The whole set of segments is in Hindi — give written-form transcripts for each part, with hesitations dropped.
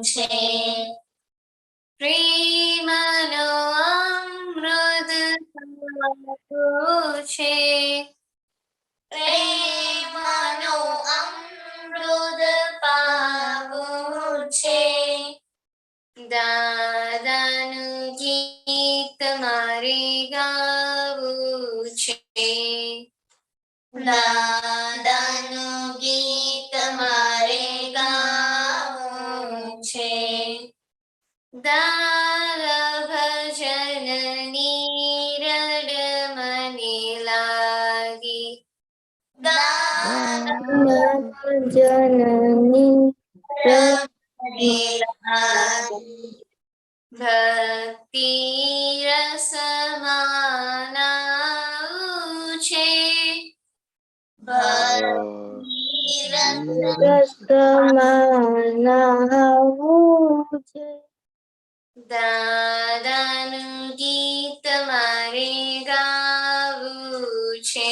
છે પ્રેમનો અમૃત પાવું છે પ્રેમનો અમૃત પાવું છે દાદાનું ગીત મારે ગાવું છે દાદાનું ગીત મારે ગાવું છે દાદા ભજનની રડ મને લાગી દાદા જનની મને લાગી ભક્તિ રસમાનાવું છે ભક્તિ રસમાનાવું છે દાદાનું ગીત મારે ગાવું છે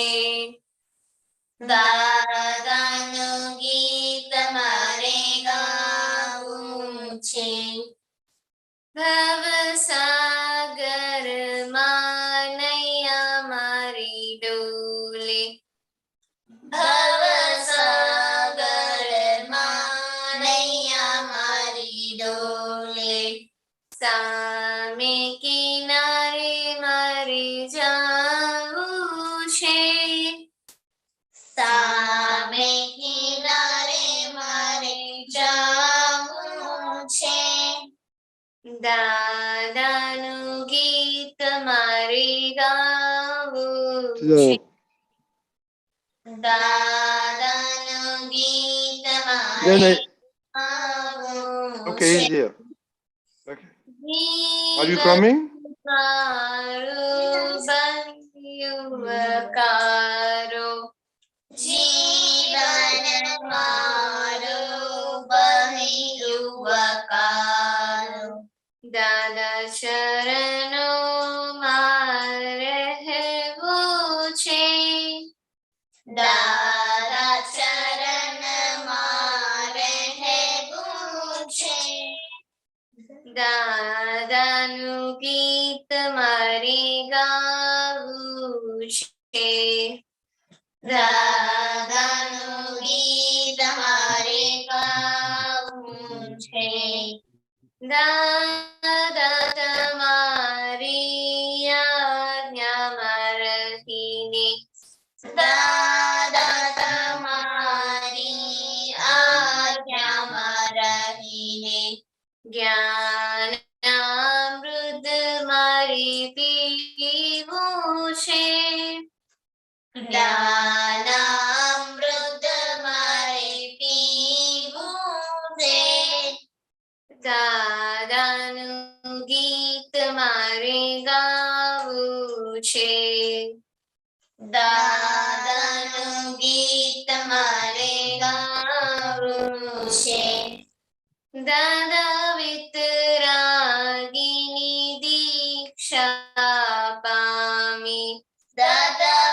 દાદાનું ગીત મારે ગાવું છે ભવસાગરમાં નૈયા મારી ડોલે ભવસાગરમાં નૈયા મારી ડોલે સામે કિનારે મારે જાવું છે સામે કિનારે મારે જાવું છે દાદાનું ગીત મારે ગાવું છે દાદાનું ગીત મારે ગાવું Okay, છે he's here. Okay. Are you coming? યુવકારો જીવન મારો યુવકારો દાદા ચરણો મારે રહેવું છે દાદા ચરણ મારે રહેવું છે દાદાનું ગીત મારે ગાવું છે દાદાનું ગીત મારે ગાવું છે દાદા તમારી આજ્ઞામાં રહીને દાદા તમારી આજ્ઞામાં રહીને જ્ઞાન અમૃત મારી પીવું છે જ્ઞાન અમૃત મારે પીવું છે દાદાનું ગીત મારે ગાવું છે દાદાનું ગીત મારે ગાવું છે દાદા વિતરાગીની દીક્ષા પામી દાદા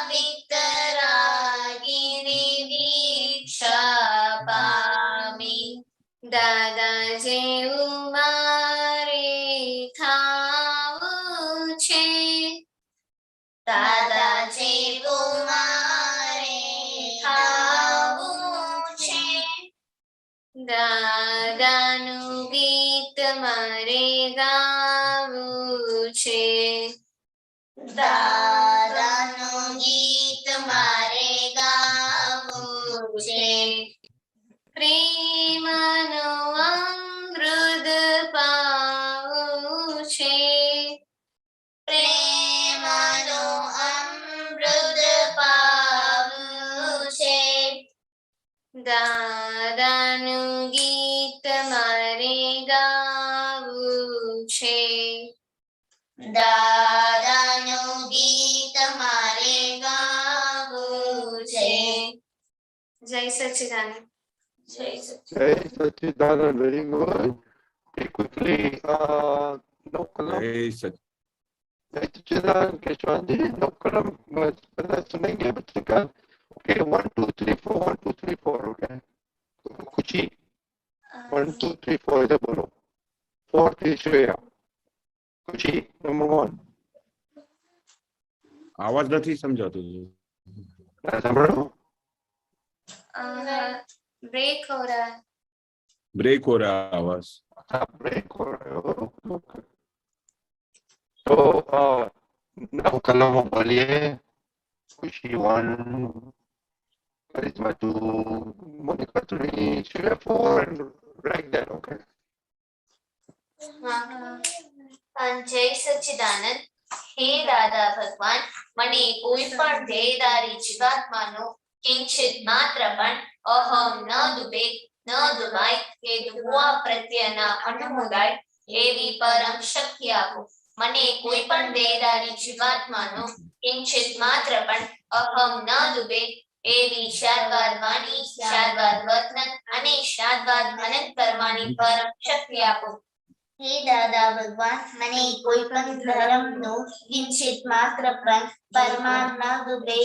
વિતરાગીની દીક્ષા પામી દાદા જેવું મારે થાવું છે દાદા જેવું મારે થાવું છે દાદાનું ગીત મારે ગાવું છે દાદાનું ગીત મારે ગાવું છે પ્રેમનો અમૃત પાવું છે પ્રેમનો અમૃત પાવું છે દાદાનું ગીત મારે ગાવું છે દાદાનું ગીત મારે ગાવું છે જય સચ્ચિદાનંદ જય Sachchidanand, very good. Okay, quickly, no kalam. Jai Sachchidanand, Keshwanji, no kalam. बता सुनेंगे बच्चे का. Okay, 1 2 3 4 1 2 3 4. Okay. खुशी. 1, 2, 3, 4 इधर बोलो. 4th is Shreya. Kushi, number 1. आवाज નથી સમજાતો. संभालो. ब्रेक हो रहा है. ब्रेक हो रहा है आवाज. ब्रेक हो रहा है. Okay. तो now कलम बोलिए. Kushi 1, Charisma 2, Monica 3, Shreya 4, and like that. Okay. जय सच्चिदानंद. हे दादा भगवान, મને કોઈ પણ ધ્યેયધારી જીવાત્માનો કિંચિત માત્ર પણ અહમ ન દુબે ન દુબાય કે દુઆ પ્રત્યેના અનુમોદાય એવી પરમ શક્તિ આપો. મને કોઈ પણ ધ્યેયધારી જીવાત્માનો કિંચિત માત્ર પણ અહમ ન દુબે એવી શાદવાદ વાણી, શાદવાદ વર્તન અને શાદવાદ મનન કરવાની પરમ શક્તિ આપો. હે દાદા ભગવાન, મને કોઈ પણ ધર્મનો કિંચિત માત્ર પણ પરમાણ ન દુબે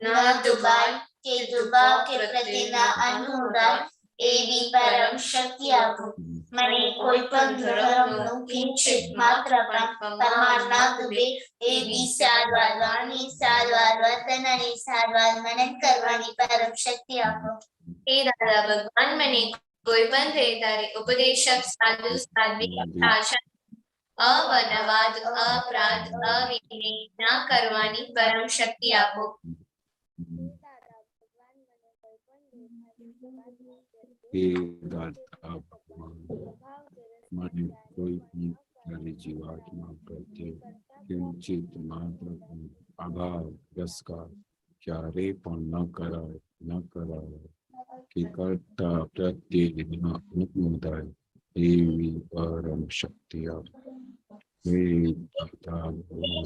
ન દુબાય કે દુબા કે પ્રતિના અનુદાન એવી પરમ શક્તિ આપો. મને કોઈ પણ ધર્મનો કિંચિત માત્ર પણ પરમાણ ન દુબે એવી સારવાર વાણી, સારવાર વર્તન અને સારવાર મનન કરવાની પરમ શક્તિ આપો. હે દાદા ભગવાન, મને કોઈ પણ ધ્યેયધારી ઉપદેશક, સાધુ, સાધ્વી, શાસક, અવનવાદ, અપરાધ, અવિનય ન કરવાની પરમ શક્તિ આપો. हे दाता મને કોઈ પણ તારી જીવાત્મા પ્રત્યે કિંચિત માત્ર આભાર પુરસ્કાર ક્યારે પણ ન કરાય કે કરતા પ્રત્યે ન અનુમોદાય એવી પરમ શક્તિ આપો. હે દાતા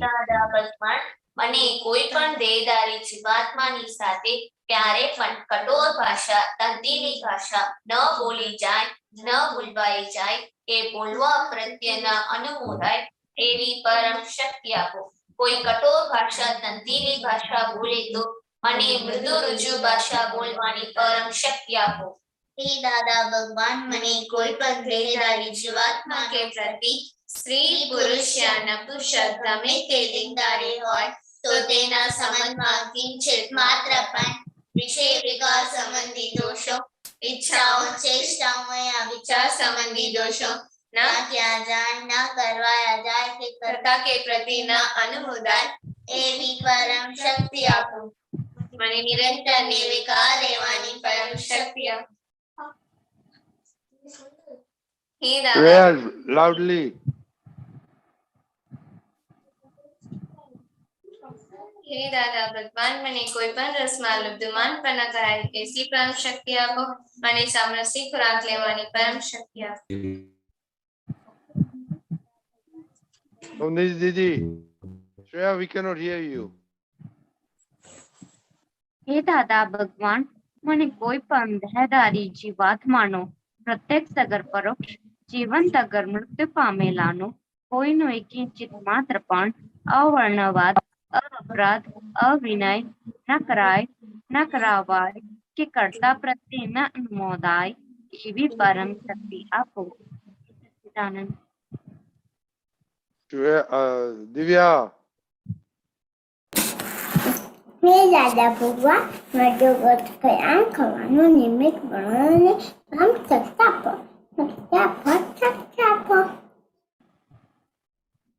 દાદા ભગવાન, મને કોઈ પણ દેહધારી જીવાત્માની સાથે ક્યારે પણ કઠોર ભાષા, તંતીની ભાષા ન બોલી જાય, ન બોલવાઈ જાય કે બોલવા પ્રત્યેના અનુમોદાય એવી પરમ શક્તિ આપો. કોઈ કઠોર ભાષા, તંતીની ભાષા બોલે તો મને મૃદુ રુજુ ભાષા બોલવાની પરમ શક્તિ આપો. હે દાદા ભગવાન, મને કોઈ પણ દેહધારી જીવાત્મા કે પ્રતિ સ્ત્રી, પુરુષ या नपुंसक गमे તે લિંગધારી હોય તો તેના સંબંધમાં કિંચિત માત્ર પણ વિષય વિકાર સંબંધી દોષો, ઈચ્છાઓ, ચેષ્ટાઓ या વિચાર સંબંધી દોષો ન किया जाए, न करवाया जाए કે કર્તા કે પ્રતિ ન અનુમોદાય એવી પરમ શક્તિ આપો. મને નિરંતર નિર્વિકાર રહેવાની પરમ શક્તિ આપો. હે દાદા, Shreya, loudly. हे दादा भगवान, મને કોઈ પણ રસમાં લુબ્ધમાનપણા કરાય એસી પરમ શક્તિ આપો. મને સામરસી ખોરાક લેવાની પરમ શક્તિ આપો. Navneet Didi, Shreya, we cannot hear you. હે દાદા ભગવાન, મને કોઈ પણ દેહધારી જીવાત્માનો પ્રત્યક્ષ અગર પરોક્ષ, જીવંત અગર મૃત્યુ પામેલાનો કોઈનો કિંચિત માત્ર પણ અવર્ણવાદ, અપરાધ, અવિનય ન કરાય, ન કરાવાય કે કર્તા પ્રત્યે ન અનુમોદાય એવી પરમ શક્તિ આપો. સચ્ચિદાનંદ. Shreya, Divya. હે દાદા ભગવાન, મારો ગત કયામ ખાવાનું નિમિત્ત બનાવવાને આમ શક્તિ આપો. શક્તિ આપો.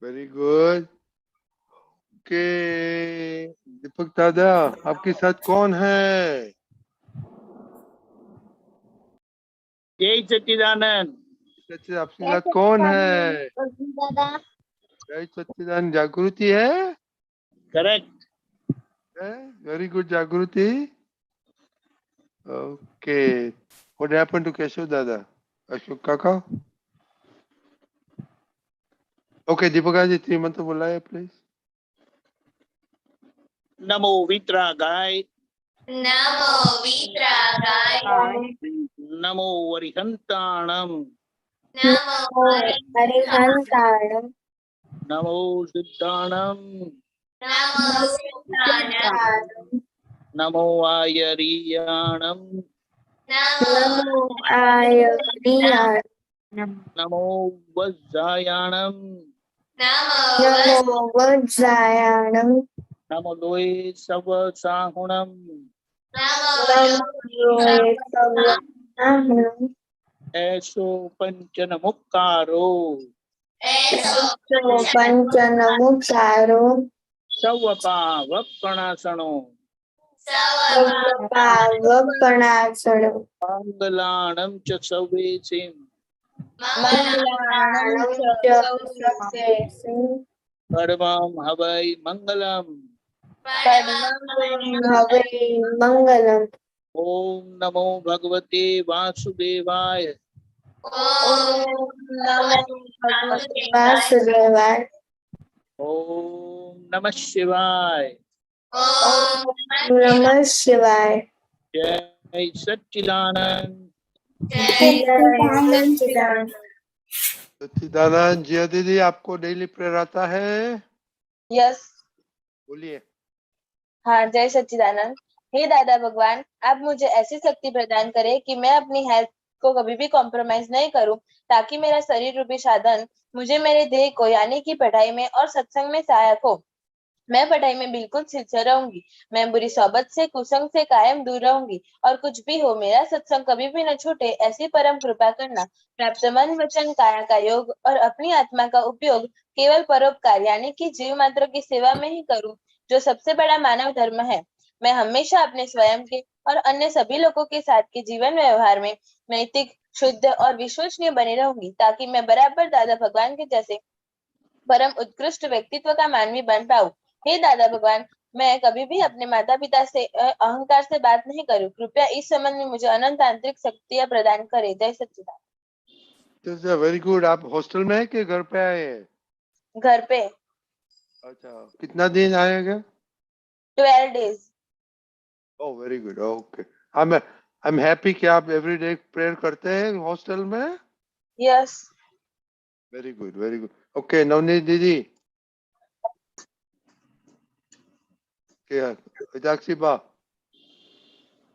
Very good. Okay. दीपक दादा, आपके साथ कौन है? जय सच्चिदानंद. सच्चिदानंद, आपके साथ कौन है? દાદા जय सच्चिदानंद. जागृति है? Correct. Very good, Jagruti. Okay. What happened to Keshav Dada? Ashok Kaka? Okay, Deepakaji, 3 मंत्र बुलाए, please. नमो वित्रागाय, नमो वीतरागाय, नमो वरिहंताणम, नमो હરિહંતાણમ, नमो सिद्धाणम, नमो सिद्धाणम, नमो आयरियाणम, नमो नम नमो वज्रायाणम नमो वज्रायणं नमो लोये सव साहुणम नमो ऐसो पंचन मुक्कारो पंचनमुखारो सवपावपणासनो पावपणासनो मंगलाणं च सवेसिं मङ्गलाणं च सवेषु परमं हवै मंगलम् हवै मङ्गलम् ओम नमो भगवते वासुदेवाय ॐ नमो भगवते वासुदेवाय ओम नमः शिवाय ॐ नमः शिवाय जय सच्चिदानंद सच्चिदानंद सच्चिदानंद जिया दीदी, आपको डेली प्रेयर आता है? यस। बोलिए। हाँ, जय सच्चिदानंद। हे दादा भगवान, आप मुझे ऐसी शक्ति प्रदान करें कि मैं अपनी हेल्थ को कभी भी कॉम्प्रोमाइज नहीं करूं, ताकि मेरा शरीर रूपी साधन मुझे मेरे ध्येय को यानी कि पढ़ाई में और सत्संग में सहायक हो। मैं पढ़ाई में बिल्कुल सिंसियर रहूंगी। मैं बुरी सोबत से कुसंग से कायम दूर रहूंगी और कुछ भी हो मेरा सत्संग कभी भी न छूटे, ऐसी परम कृपा करना। प्राप्त मन वचन काया का योग और अपनी आत्मा का उपयोग केवल परोपकार यानी कि जीव मात्र की सेवा में ही करूं, जो सबसे बड़ा मानव धर्म है। मैं हमेशा अपने स्वयं के और अन्य सभी लोगों के साथ के जीवन व्यवहार में नैतिक, शुद्ध और विश्वसनीय बनी रहूंगी, ताकि मैं बराबर दादा भगवान के जैसे परम उत्कृष्ट व्यक्तित्व का मानवी बन पाऊं। हे दादा भगवान, मैं कभी भी अपने माता पिता से अहंकार से बात नहीं करूं। कृपया इस संबंध में मुझे अनंत आंतरिक शक्तियां प्रदान करें। जय सच्चिदानंद। Very good. आप हॉस्टल में है कि घर पे आए हैं? घर पे अच्छा, कितना दिन आएगा? 12 days। Oh very good, okay. I am happy कि आप एवरी डे प्रेयर करते हैं हॉस्टल में। Yes. Very good, very good. Okay, Navneet दीदी क्या मीनाक्षी बा?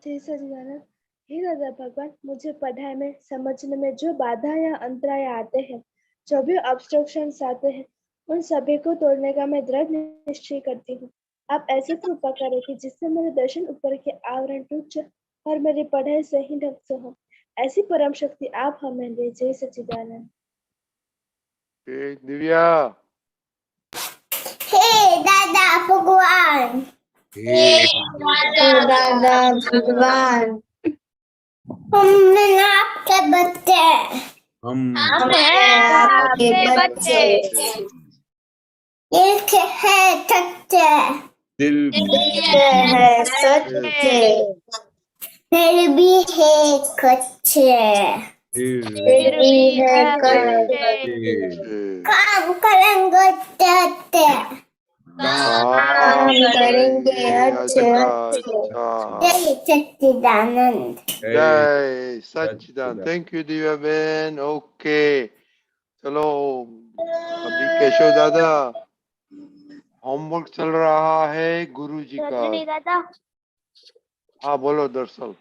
जय सच्चिदानंद। हे दादा भगवान, मुझे पढ़ाई में समझने में जो बाधा या अंतराय आते हैं, जो भी ऑब्स्ट्रक्शंस आते हैं, उन सभी को तोड़ने का मैं दृढ़ निश्चय करती हूँ। आप ऐसी कृपा करें कि जिससे मेरे दर्शन ऊपर के आवरण टूट जाए और मेरी पढ़ाई सही ढंग से हो। ऐसी परम शक्ति आप हमें दे। जय सच्चिदानंद। दिव्या। हे दादा भगवान, दादा भगवान, हम आपके बच्चे, हम आपके बच्चे, एक है सच्चे, दिल है सच्चे, फिर भी है कच्चे, फिर भी है कच्चे, काम करेंगे अच्छे, काम करेंगे अच्छे अच्छे। जय सच्चिदानंद। जय सच्चिदानंद। थैंक यू दिव्या बहन। ओके, चलो अभी केशव दादा होमवर्क चल रहा है गुरु जी का। दादा, हाँ बोलो दरअसल।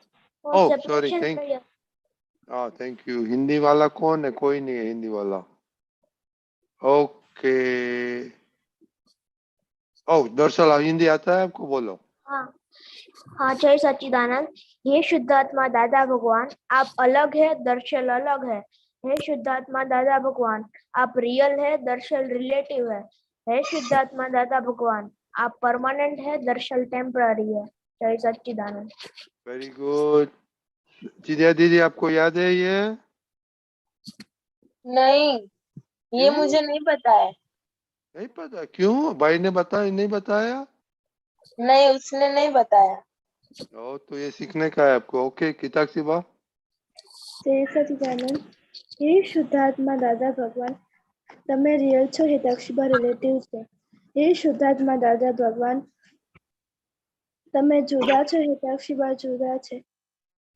Oh sorry, thank you. Hindi वाला कौन है? कोई नहीं है हिंदी वाला। ओके। ओह दरअसल हिंदी आता है आपको? बोलो। हाँ, जय सच्चिदानंद। ये शुद्धात्मा दादा भगवान, आप अलग है, दर्शन अलग है। हे शुद्धात्मा दादा भगवान, आप रियल है, दर्शन रिलेटिव है। हे शुद्धात्मा दादा भगवान, आप परमानेंट है, दर्शन टेम्पररी है। जय सच्चिदानंद। Very good. चिड़िया दीदी आपको याद है ये? नहीं, ये क्यों? मुझे नहीं पता है। नहीं पता? क्यों? भाई ने बताया नहीं बताया? नहीं, उसने नहीं बताया। तो ये सीखने का है आपको। ओके, किताब सिबा। जय सच्चिदानंद। हे शुद्धात्मा दादा भगवान, તમે રિયલ છો, હિતાક્ષીબા રિલેટિવ છે. હે શુદ્ધાત્મા દાદા ભગવાન, તમે જુદા છો, હિતાક્ષીબા જુદા છે.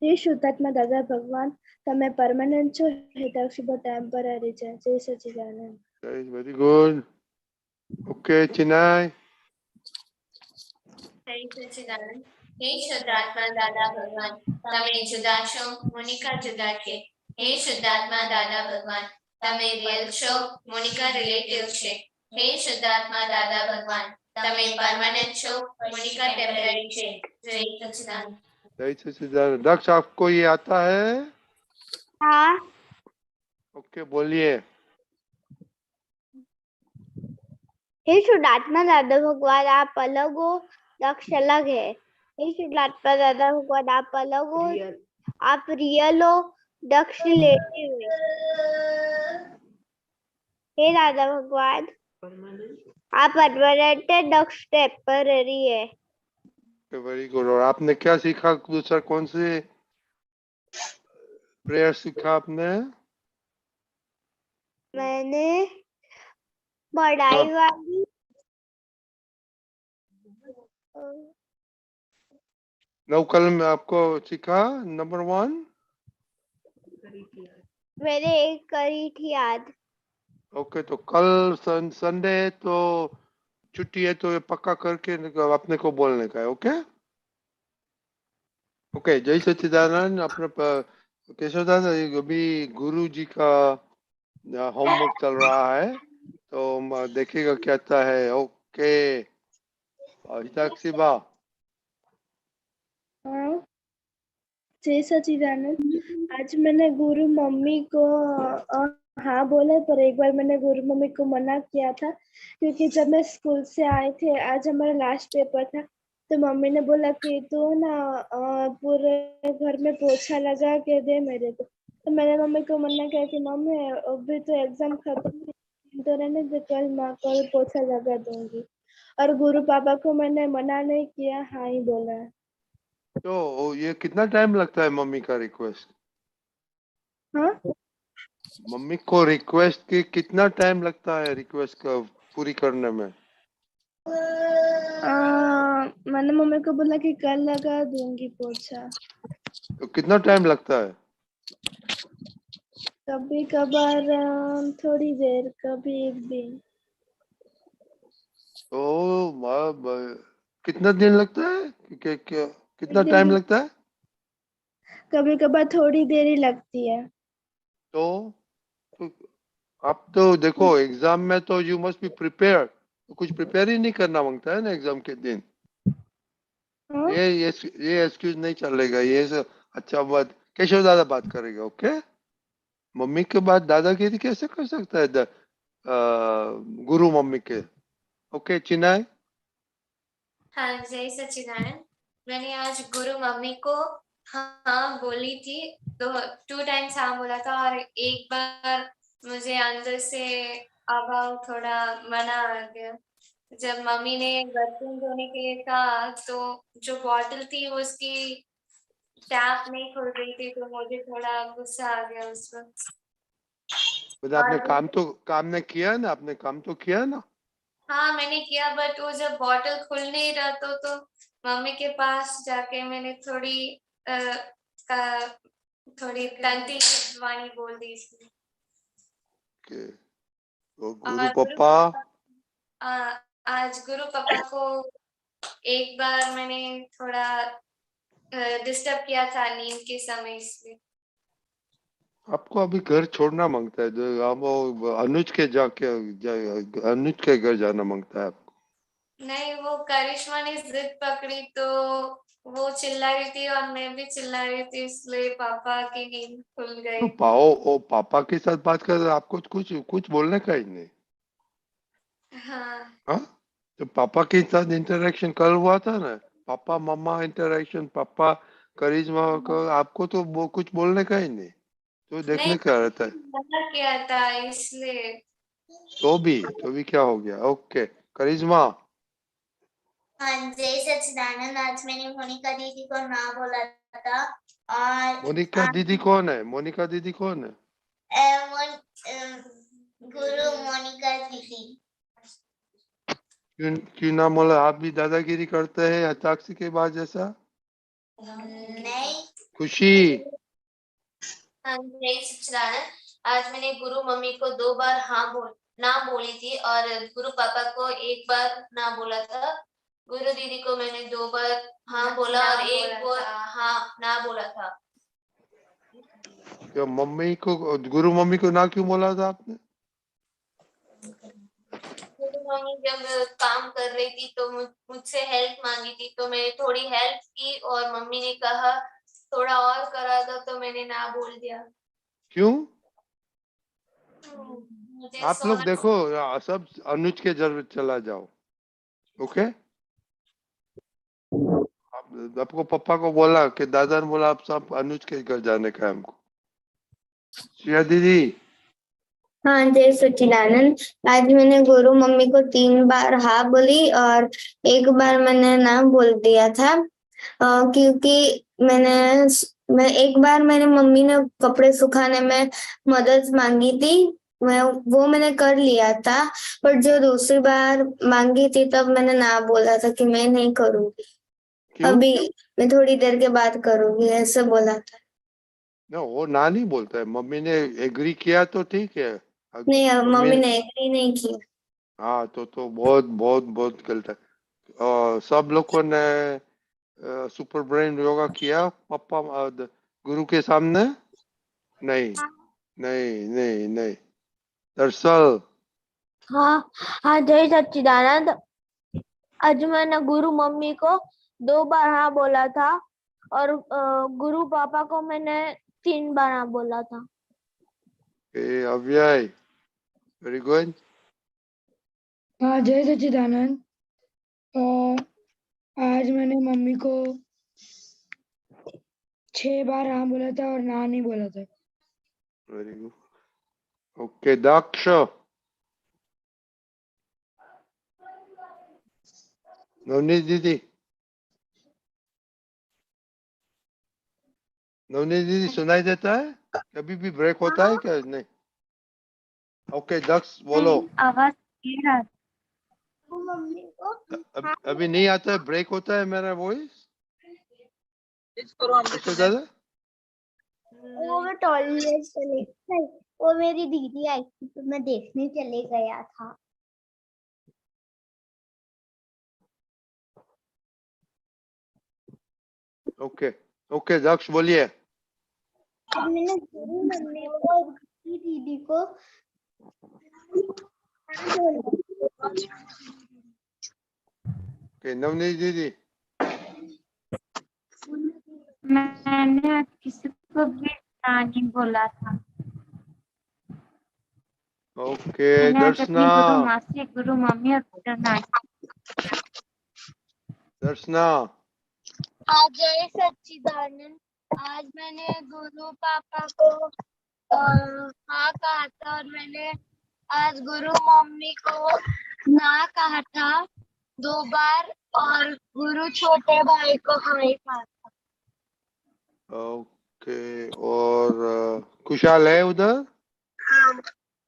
હે શુદ્ધાત્મા દાદા ભગવાન, તમે પરમાનન્ટ છો, હિતાક્ષીબા ટેમ્પરરી છે. જય સચ્ચિદાનંદ. Very good. ओके चिनाई। जय सच्चिदानंद। हे शुद्धात्मा दादा भगवान तमे जुदा छो मोनिका जुदा छे हे शुद्धात्मा दादा भगवान तमे रियल छो मोनिका रिलेटिव छे हे शुद्धात्मा दादा भगवान तमे परमानेंट छो मोनिका टेम्पररी छे जय सच्चिदानंद। जय सच्चिदानंद। दक्ष आपको ये आता है? हाँ। ओके बोलिए। हे शुद्धात्मा दादा भगवान आप अलग हो, दक्ष अलग है। हे शुद्धात्मा दादा भगवान आप अलग हो, आप रियल हो, दक्ष रिलेटिव है। हे दादा भगवान आप परमानेंट है, दक्ष टेम्पररी है। Very good. और आपने क्या सीखा? दूसरा कौन से प्रेयर सीखा आपने? मैंने पढ़ाई वाली नवकल में आपको सीखा नंबर 1? मैंने एक करी थी याद। ओके तो कल संडे है तो छुट्टी है तो ये पक्का करके अपने को बोलने का है। Okay okay. जय सच्चिदानंद। अपने केशव दादा अभी गुरु जी का होमवर्क चल रहा है तो देखिएगा क्या आता है। ओके हिताक्षी बा। हाँ, जय सच्चिदानंद। आज मैंने गुरु मम्मी को हाँ बोला, पर एक बार मैंने गुरु मम्मी को मना किया था क्योंकि जब मैं स्कूल से आए थे, आज हमारा लास्ट पेपर था, तो मम्मी ने बोला कि तू ना पूरे घर में पोछा लगा के दे मेरे को। तो मैंने मम्मी को मना किया कि मम्मी अभी तो एग्जाम खत्म है तो रहने दे, कल पोछा लगा दूंगी। और गुरु पापा को मैंने मना नहीं किया, हाँ ही बोला है। तो ये कितना टाइम लगता है मम्मी का रिक्वेस्ट? हाँ, मम्मी को रिक्वेस्ट की कितना टाइम लगता है रिक्वेस्ट का पूरी करने में? मैंने मम्मी को बोला कि कल लगा दूंगी पोछा। तो कितना टाइम लगता है? कभी कभार थोड़ी देर, कभी एक दिन। तो कितना दिन लगता है? कितना टाइम लगता है? कभी कभार थोड़ी देर ही लगती है। तो आप तो देखो एग्जाम में तो यू मस्ट बी प्रिपेयर, तो कुछ प्रिपेयर ही नहीं करना मांगता है ना एग्जाम के दिन। हाँ? ये एक्सक्यूज नहीं चलेगा। ये अच्छा बात केशव दादा बात करेगा। ओके मम्मी के बाद दादागिरी कैसे कर सकता है गुरु मम्मी के? ओके चिनाई। हाँ जय सच्चिदानंद। मैंने आज गुरु मम्मी को हाँ बोली थी, तो 2 टाइम्स हाँ बोला था और एक बार मुझे अंदर से अभाव थोड़ा मना आ गया। जब मम्मी ने बर्तन धोने के लिए कहा तो जो बॉटल थी उसकी टैप नहीं खुल रही थी, तो मुझे थोड़ा गुस्सा आ गया उस वक्त। आपने काम ने किया ना, आपने काम तो किया ना। हाँ मैंने किया, बट वो जब बॉटल खुल नहीं रहा तो मम्मी के पास जाके मैंने थोड़ी तंती वाणी बोल दी इसलिए। तो और गुरु पापा आज गुरु पापा को एक बार मैंने थोड़ा डिस्टर्ब किया था नींद के समय, इसलिए। आपको अभी घर छोड़ना मांगता है, वो अनुज के अनुज के घर जाना मांगता है आपको। नहीं वो करिश्मा ने जिद पकड़ी तो वो चिल्ला रही थी और मैं भी चिल्ला रही थी, इसलिए पापा की नींद खुल गई। तो पापा के साथ बात कर, आपको कुछ बोलने का ही नहीं। हाँ हाँ तो पापा के साथ इंटरेक्शन कल हुआ था ना, पापा मम्मा इंटरेक्शन, पापा करिश्मा को, आपको तो वो कुछ बोलने का ही नहीं, तो देखने का रहता है। मना किया था इसलिए। तो भी क्या हो गया? ओके करिश्मा। हाँ जय सच्चिदानंद। आज मैंने मोनिका दीदी को ना बोला था और मोनिका दीदी कौन है? मोनिका दीदी कौन है? गुरु मोनिका दीदी। क्यों ना बोला? आप भी दादागिरी करते हैं हताक्षी के बाद जैसा? नहीं। खुशी। हाँ जय सच्चिदानंद। आज मैंने गुरु मम्मी को 2 बार ना बोली थी और गुरु पापा को एक बार ना बोला था, गुरु दीदी को मैंने 2 बार हाँ बोला और 1 बार हाँ ना बोला था। क्या मम्मी को, गुरु मम्मी को ना क्यों बोला था आपने? गुरु मम्मी जब काम कर रही थी तो मुझसे हेल्प मांगी थी, तो मैंने थोड़ी हेल्प की और मम्मी ने कहा थोड़ा और करा दो, तो मैंने ना बोल दिया। क्यों? मुझे आप लोग सोना देखो, सब अनुज के जरूर चला जाओ, ओके? आपको पापा को बोला कि दादा ने बोला आप सब अनुज के घर जाने का है हमको। श्रेया दीदी, हाँ जय सच्चिदानंद। आज मैंने गुरु मम्मी को 3 बार हाँ बोली और 1 बार मैंने ना बोल दिया था, क्योंकि मैं 1 बार मैंने मम्मी ने कपड़े सुखाने में मदद मांगी थी, मैंने कर लिया था, पर जो दूसरी बार मांगी थी तब मैंने ना बोला था कि मैं नहीं करूंगी, क्यों? अभी मैं थोड़ी देर के बाद करूंगी, ऐसे बोला था। ना वो ना नहीं बोलता है, मम्मी ने एग्री किया तो ठीक है। नहीं, मम्मी ने एग्री नहीं किया। हाँ तो बहुत बहुत बहुत गलत है। सब लोगों ने सुपर ब्रेन योगा किया पापा गुरु के सामने? नहीं नहीं नहीं नहीं। दरअसल हाँ जय सच्चिदानंद। आज मैंने गुरु मम्मी को 2 बार हाँ बोला था और गुरु पापा को मैंने 3 बार हाँ बोला था। अव्यय, वेरी गुड। हाँ जय सच्चिदानंद। आज मैंने मम्मी को 6 बार हाँ बोला था और ना नहीं बोला था। Very good. ओके दक्ष, नवनीत दीदी, नवनीत दीदी सुनाई देता है? कभी भी ब्रेक होता है क्या? नहीं। ओके दक्ष बोलो। आवाज क्लियर आ मम्मी को अभी नहीं आता है, ब्रेक होता है मेरा वॉइस? दादा वो मैं टॉयलेट चले गई, वो मेरी दीदी आई थी तो मैं देखने चले गया था। ओके ओके दक्ष बोलिए। अब मैंने गुरु मम्मी को और दीदी को ओके नवनीत दीदी। मैंने आज किसी को भी ना नहीं बोला था। ओके मैंने आज दर्शना, अपनी गुरु मासी, गुरु मम्मी और गुरु नानी। दर्शना। आज जय सच्चिदानंद। आज मैंने गुरु पापा को हाँ कहा था और मैंने आज गुरु मम्मी को ना कहा था 2 बार और गुरु छोटे भाई को हाँ ही कहा था। ओके और खुशहाल है उधर? हाँ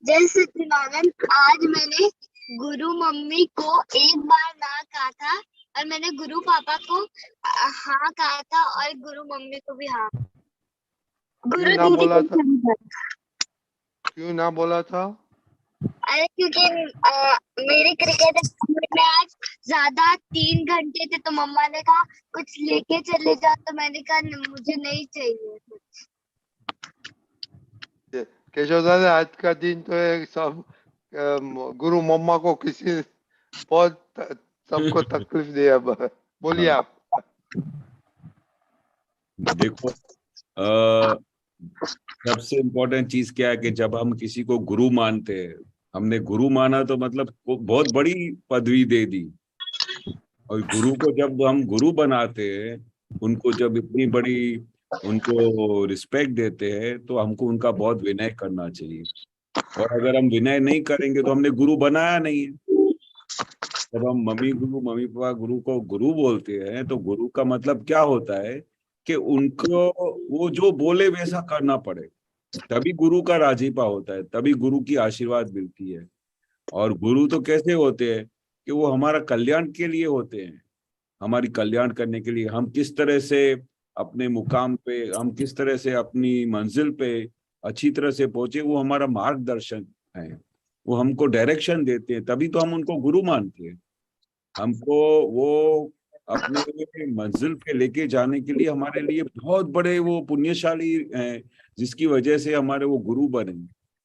जय सच्चिदानंद। आज मैंने गुरु मम्मी को 1 बार ना कहा था और मैंने गुरु पापा को हाँ कहा था और गुरु मम्मी को भी हाँ। गुरु ना दीदी बोला को था? क्यों ना बोला था? अरे क्योंकि मेरी क्रिकेट में आज ज्यादा 3 घंटे थे तो मम्मा ने कहा कुछ लेके चले जाओ, तो मैंने कहा मुझे नहीं चाहिए कुछ। केशव दादा आज का दिन तो है, सब गुरु मम्मा को किसी बहुत सबको तकलीफ दिया। बोलिए आप। देखो सबसे इम्पोर्टेंट चीज क्या है कि जब हम किसी को गुरु मानते हैं, हमने गुरु माना तो मतलब बहुत बड़ी पदवी दे दी, और गुरु को जब हम गुरु बनाते हैं, उनको जब इतनी बड़ी उनको रिस्पेक्ट देते हैं, तो हमको उनका बहुत विनय करना चाहिए। और अगर हम विनय नहीं करेंगे तो हमने गुरु बनाया नहीं है। जब हम मम्मी पापा गुरु को गुरु बोलते हैं तो गुरु का मतलब क्या होता है कि उनको वो जो बोले वैसा करना पड़े, तभी गुरु का राजीपा होता है, तभी गुरु की आशीर्वाद मिलती है। और गुरु तो कैसे होते हैं कि वो हमारा कल्याण के लिए होते हैं, हमारी कल्याण करने के लिए। हम किस तरह से अपने मुकाम पे, हम किस तरह से अपनी मंजिल पे अच्छी तरह से पहुंचे, वो हमारा मार्गदर्शन है, वो हमको डायरेक्शन देते हैं, तभी तो हम उनको गुरु मानते हैं। हमको वो अपने मंजिल पे लेके जाने के लिए हमारे लिए बहुत बड़े वो पुण्यशाली हैं, जिसकी वजह से हमारे वो गुरु बने।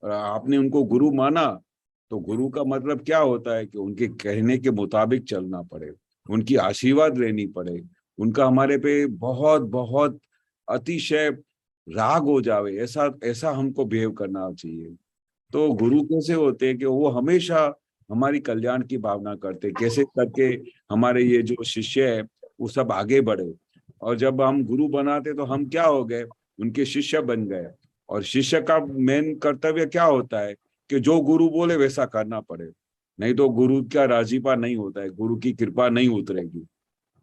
और आपने उनको गुरु माना, तो गुरु का मतलब क्या होता है कि उनके कहने के मुताबिक चलना पड़े, उनकी आशीर्वाद लेनी पड़े, उनका हमारे पे बहुत बहुत अतिशय राग हो जावे, ऐसा ऐसा हमको बिहेव करना चाहिए। तो गुरु कैसे होते हैं कि वो हमेशा हमारी कल्याण की भावना करते, कैसे करके हमारे ये जो शिष्य है वो सब आगे बढ़े। और जब हम गुरु बनाते तो हम क्या हो गए, उनके शिष्य बन गए। और शिष्य का मेन कर्तव्य क्या होता है कि जो गुरु बोले वैसा करना पड़े, नहीं तो गुरु का राजीपा नहीं होता है, गुरु की कृपा नहीं उतरेगी।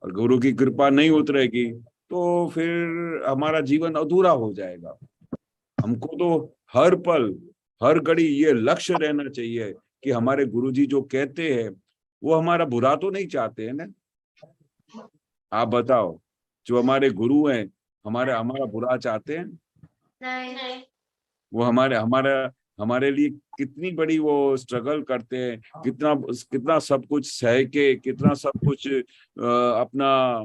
और गुरु की कृपा नहीं उतरेगी तो फिर हमारा जीवन अधूरा हो जाएगा। हमको तो हर पल हर घड़ी ये लक्ष्य रहना चाहिए कि हमारे गुरुजी जो कहते हैं वो हमारा बुरा तो नहीं चाहते हैं ना। आप बताओ, जो हमारे गुरु हैं हमारा बुरा चाहते हैं? नहीं। वो हमारे हमारा हमारे लिए कितनी बड़ी वो स्ट्रगल करते हैं, कितना कितना सब कुछ सह के, कितना सब कुछ अपना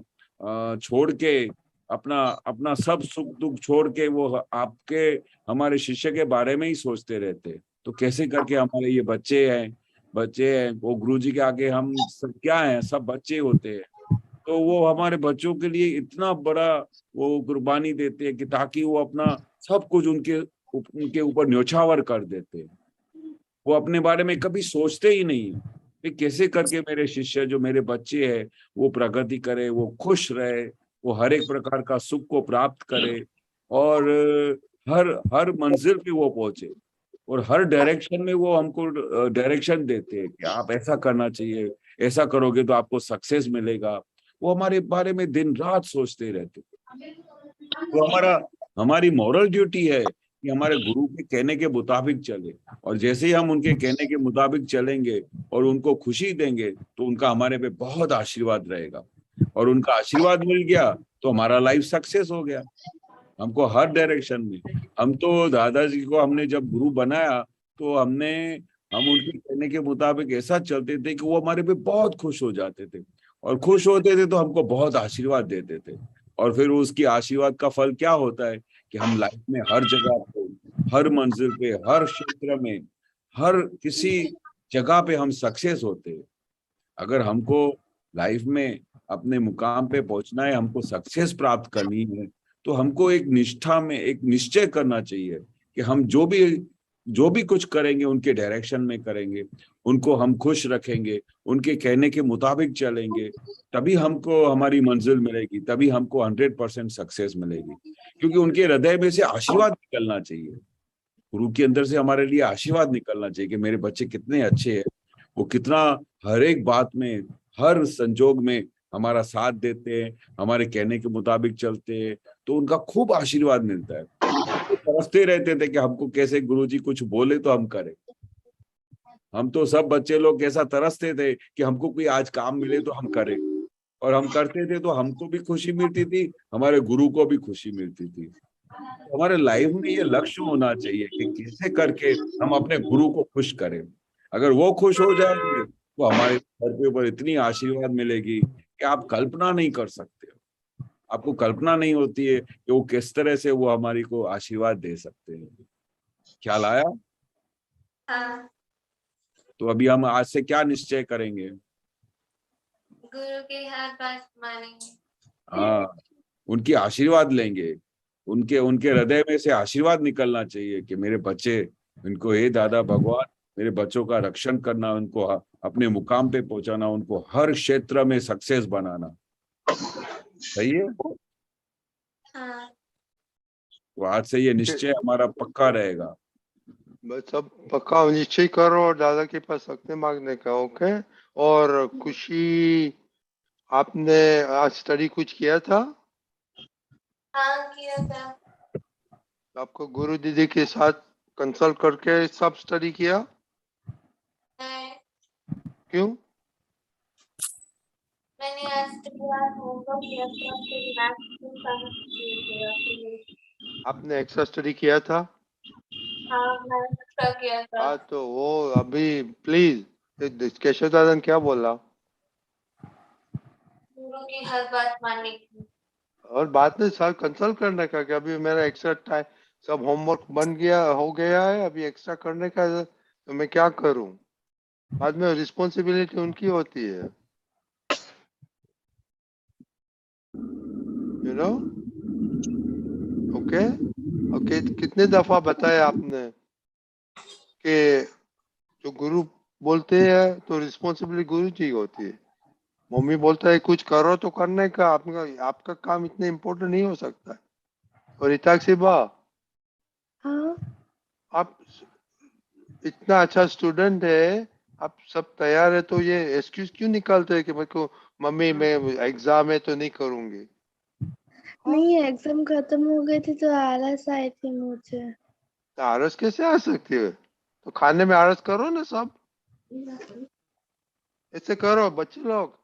छोड़ के, अपना अपना सब सुख दुख छोड़ के वो आपके हमारे शिष्य के बारे में ही सोचते रहते हैं। तो कैसे करके हमारे ये बच्चे हैं वो गुरुजी के आगे हम सब क्या हैं, सब बच्चे होते हैं। तो वो हमारे बच्चों के लिए इतना बड़ा वो कुर्बानी देते हैं कि ताकि वो अपना सब कुछ उनके ऊपर न्योछावर कर देते हैं। वो अपने बारे में कभी सोचते ही नहीं कि कैसे करके मेरे शिष्य जो मेरे बच्चे हैं वो प्रगति करे, वो खुश रहे, वो हर एक प्रकार का सुख को प्राप्त करे, और हर हर मंजिल पे वो पहुंचे। और हर डायरेक्शन में वो हमको डायरेक्शन देते हैं कि आप ऐसा करना चाहिए, ऐसा करोगे तो आपको सक्सेस मिलेगा। वो हमारे बारे में दिन रात सोचते रहते। तो हमारी मॉरल ड्यूटी है कि हमारे गुरु के कहने के मुताबिक चले, और जैसे ही हम उनके कहने के मुताबिक चलेंगे और उनको खुशी देंगे तो उनका हमारे पे बहुत आशीर्वाद रहेगा। और उनका आशीर्वाद मिल गया तो हमारा लाइफ सक्सेस हो गया। हमको हर डायरेक्शन में, हम तो दादाजी को हमने जब गुरु बनाया तो हम उनके कहने के मुताबिक ऐसा चलते थे कि वो हमारे पे बहुत खुश हो जाते थे, और खुश होते थे तो हमको बहुत आशीर्वाद देते थे। और फिर उसकी आशीर्वाद का फल क्या होता है कि हम लाइफ में हर जगह पे, हर मंजिल पे, हर क्षेत्र में, हर किसी जगह पे हम सक्सेस होते हैं। अगर हमको लाइफ में अपने मुकाम पे पहुंचना है, हमको सक्सेस प्राप्त करनी है, तो हमको एक निष्ठा में एक निश्चय करना चाहिए कि हम जो भी कुछ करेंगे उनके डायरेक्शन में करेंगे, उनको हम खुश रखेंगे, उनके कहने के मुताबिक चलेंगे, तभी हमको हमारी मंजिल मिलेगी, तभी हमको 100% सक्सेस मिलेगी। क्योंकि उनके हृदय में से आशीर्वाद निकलना चाहिए, गुरु के अंदर से हमारे लिए आशीर्वाद निकलना चाहिए कि मेरे बच्चे कितने अच्छे हैं, वो कितना हर एक बात में, हर संजोग में हमारा साथ देते हैं, हमारे कहने के मुताबिक चलते हैं, तो उनका खूब आशीर्वाद मिलता है। तो तरसते रहते थे कि हमको कैसे गुरुजी कुछ बोले तो हम करें। हम तो सब बच्चे लोग कैसा तरसते थे कि हमको कोई आज काम मिले तो हम करें, और हम करते थे तो हमको भी खुशी मिलती थी, हमारे गुरु को भी खुशी मिलती थी। हमारे लाइफ में ये लक्ष्य होना चाहिए कि कैसे करके हम अपने गुरु को खुश करें। अगर वो खुश हो जाएंगे तो हमारे घर के ऊपर इतनी आशीर्वाद मिलेगी कि आप कल्पना नहीं कर सकते। आपको कल्पना नहीं होती है कि वो किस तरह से वो हमारी को आशीर्वाद दे सकते हैं। ख्याल आया? हाँ। तो अभी हम आज से क्या निश्चय करेंगे? गुरु की हर बात मानेंगे। हाँ, उनकी आशीर्वाद लेंगे, उनके हृदय में से आशीर्वाद निकलना चाहिए कि मेरे बच्चे, इनको हे दादा भगवान मेरे बच्चों का रक्षण करना, उनको अपने मुकाम पे पहुंचाना, उनको हर क्षेत्र में सक्सेस बनाना। सही है? हाँ। तो आज से ये निश्चय हमारा पक्का रहेगा। बस अब पक्का निश्चय करो और दादा के पास सकते मांगने का। ओके। और खुशी, आपने आज स्टडी कुछ किया था? हाँ किया था। आपको गुरु दीदी के साथ कंसल्ट करके सब स्टडी किया? नहीं, क्यों? मैंने आज होमवर्क किया था, फिर मैथ्स किया था। आपने एक्स्ट्रा स्टडी किया था? हाँ मैथ्स का किया था। हाँ, तो वो अभी प्लीज केशव दादा ने क्या बोला? गुरु की हर बात मानने की। और बाद में सर कंसल्ट करने का कि अभी मेरा एक्स्ट्रा टाइम सब होमवर्क बन गया हो गया है, अभी एक्स्ट्रा करने का है, तो मैं क्या करूं। बाद में रिस्पॉन्सिबिलिटी उनकी होती है, यू नो। ओके। ओके, कितने दफा बताया आपने कि जो गुरु बोलते हैं तो रिस्पॉन्सिबिलिटी गुरु जी की होती है। मम्मी बोलता है कुछ करो तो करने का, आपका काम इतना इम्पोर्टेंट नहीं हो सकता है। और इताक्षी बा, हाँ आप इतना अच्छा स्टूडेंट है, आप सब तैयार है, तो ये एक्सक्यूज क्यों निकालते हैं कि मेरे को मम्मी मैं एग्जाम है तो नहीं करूंगी। नहीं, एग्जाम खत्म हो गई थी तो आलस आई थी मुझे। तो आरस कैसे आ सकती है, तो खाने में आरस करो ना सब। ऐसे करो बच्चे लोग,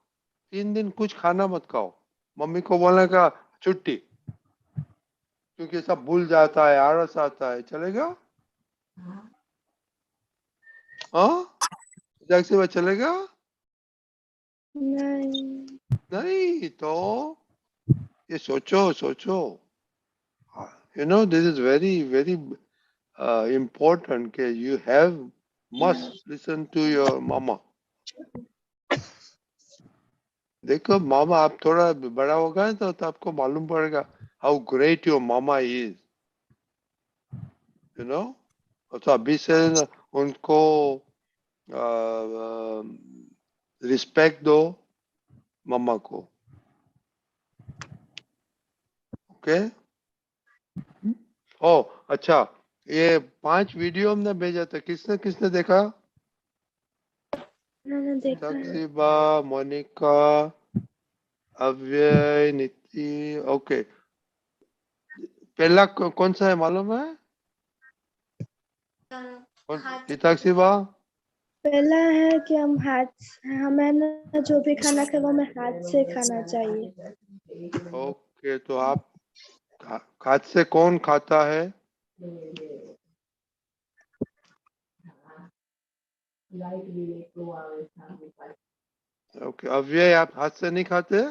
3 दिन कुछ खाना मत खाओ, मम्मी को बोलने का छुट्टी, क्योंकि सब भूल जाता है, आलस आता है, चलेगा। हाँ जैसे वो चलेगा। नहीं, नहीं तो ये सोचो सोचो, you know this is very very important कि you have must listen to your mama. देखो मामा, आप थोड़ा बड़ा होगा तो आपको मालूम पड़ेगा how great your mama is, you know। तो अभी से उनको रिस्पेक्ट दो मम्मा को, ओके। ओ अच्छा, ये 5 वीडियो हमने भेजा था, किसने किसने देखा। मैंने देखा है। साक्षीबा, मोनिका, अव्यय, नीति, ओके। पहला कौन सा है मालूम है। हिताक्षीबा, पहला है कि हमें ना जो भी खाना खाए वो हमें हाथ से खाना चाहिए। ओके, तो आप हाथ से कौन खाता है। ओके, अव्यय आप हाथ से नहीं खाते,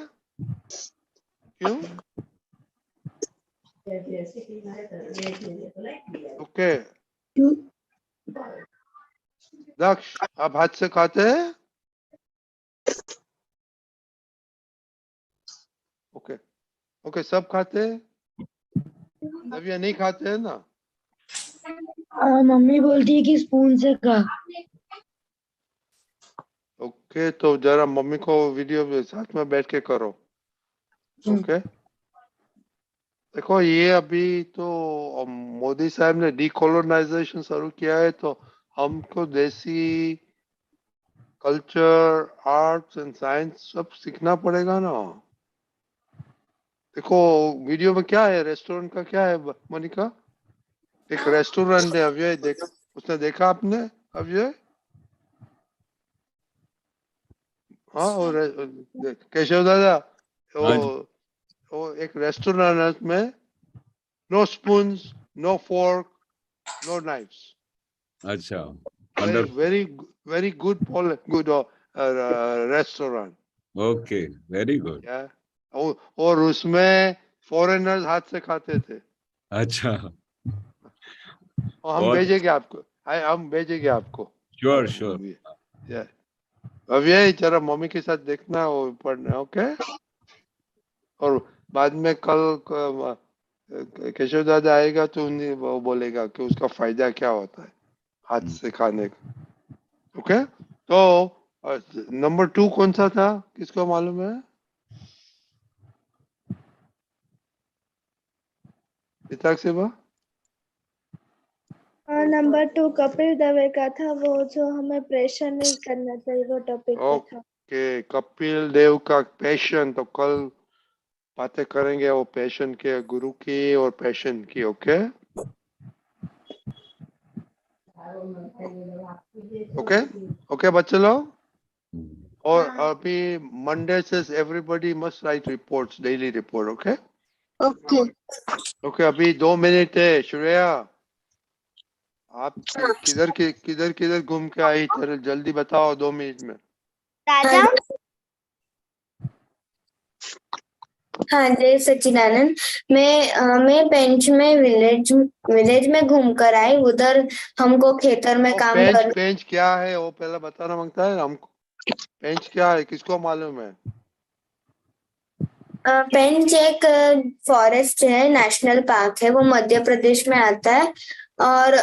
क्यों। ओके, दक्ष आप हाथ से खाते हैं। ओके ओके, सब खाते हैं, अव्यय नहीं खाते हैं ना। मम्मी बोलती है कि स्पून से खा। ओके, तो जरा मम्मी को वीडियो साथ में बैठ के करो, ओके। देखो ये अभी तो मोदी साहब ने डीकोलोनाइजेशन शुरू किया है, तो हमको देसी कल्चर, आर्ट्स एंड साइंस सब सीखना पड़ेगा ना। देखो वीडियो में क्या है, रेस्टोरेंट का क्या है मोनिका, एक रेस्टोरेंट है अव्यय, देख उसने देखा आपने अव्यय। हाँ, और केशव दादा, हाँ जी। वो एक रेस्टोरेंट में no spoons, no fork, no knives. अच्छा, very wonderful. Very very good good restaurant. Okay, very good. क्या, और उसमें फॉरेनर्स हाथ से खाते थे। अच्छा, और हम बहुत भेजेंगे आपको, हम भेजेंगे आपको। Sure sure. Yeah. अभी जरा मम्मी के साथ देखना वो पढ़ना, ओके। और बाद में कल केशव दादा आएगा तो उन्हें वो बोलेगा कि उसका फायदा क्या होता है हाथ से खाने का, ओके। तो नंबर 2 कौन सा था, किसको मालूम है। हिताक्षी, और नंबर 2 कपिल देव का था, वो जो हमें प्रेशर नहीं करना चाहिए, वो टॉपिक पे था। ओके, कपिल देव का पैशन, तो कल बातें करेंगे वो पैशन के, गुरु की और पैशन की, ओके ओके ओके बच्चे लोग। और अभी मंडे से everybody must write reports, daily report, okay okay. Okay. अभी 2 मिनट है, श्रेया आप किधर किधर किधर घूम के आई, जल्दी बताओ 2 मिनट में। राजा हाँ जय सच्चिदानंद। मैं पेंच में विलेज में घूम कर आई। उधर हमको खेतर में वो काम पेंच कर पेंच क्या है वो पहले बताना मांगता है हमको। पेंच क्या है किसको मालूम है? पेंच एक फॉरेस्ट है, नेशनल पार्क है, वो मध्य प्रदेश में आता है। और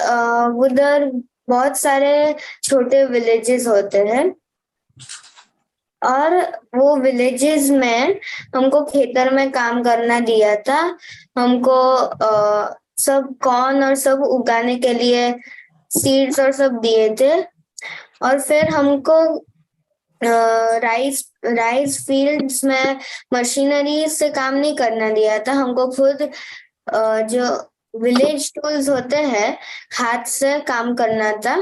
उधर बहुत सारे छोटे विलेजेस होते हैं। और वो विलेजेस में हमको खेतर में काम करना दिया था। हमको सब कॉर्न और सब उगाने के लिए सीड्स और सब दिए थे। और फिर हमको राइस राइस फील्ड्स में मशीनरी से काम नहीं करना दिया था। हमको खुद जो विलेज टूल्स होते हैं हाथ से काम करना था।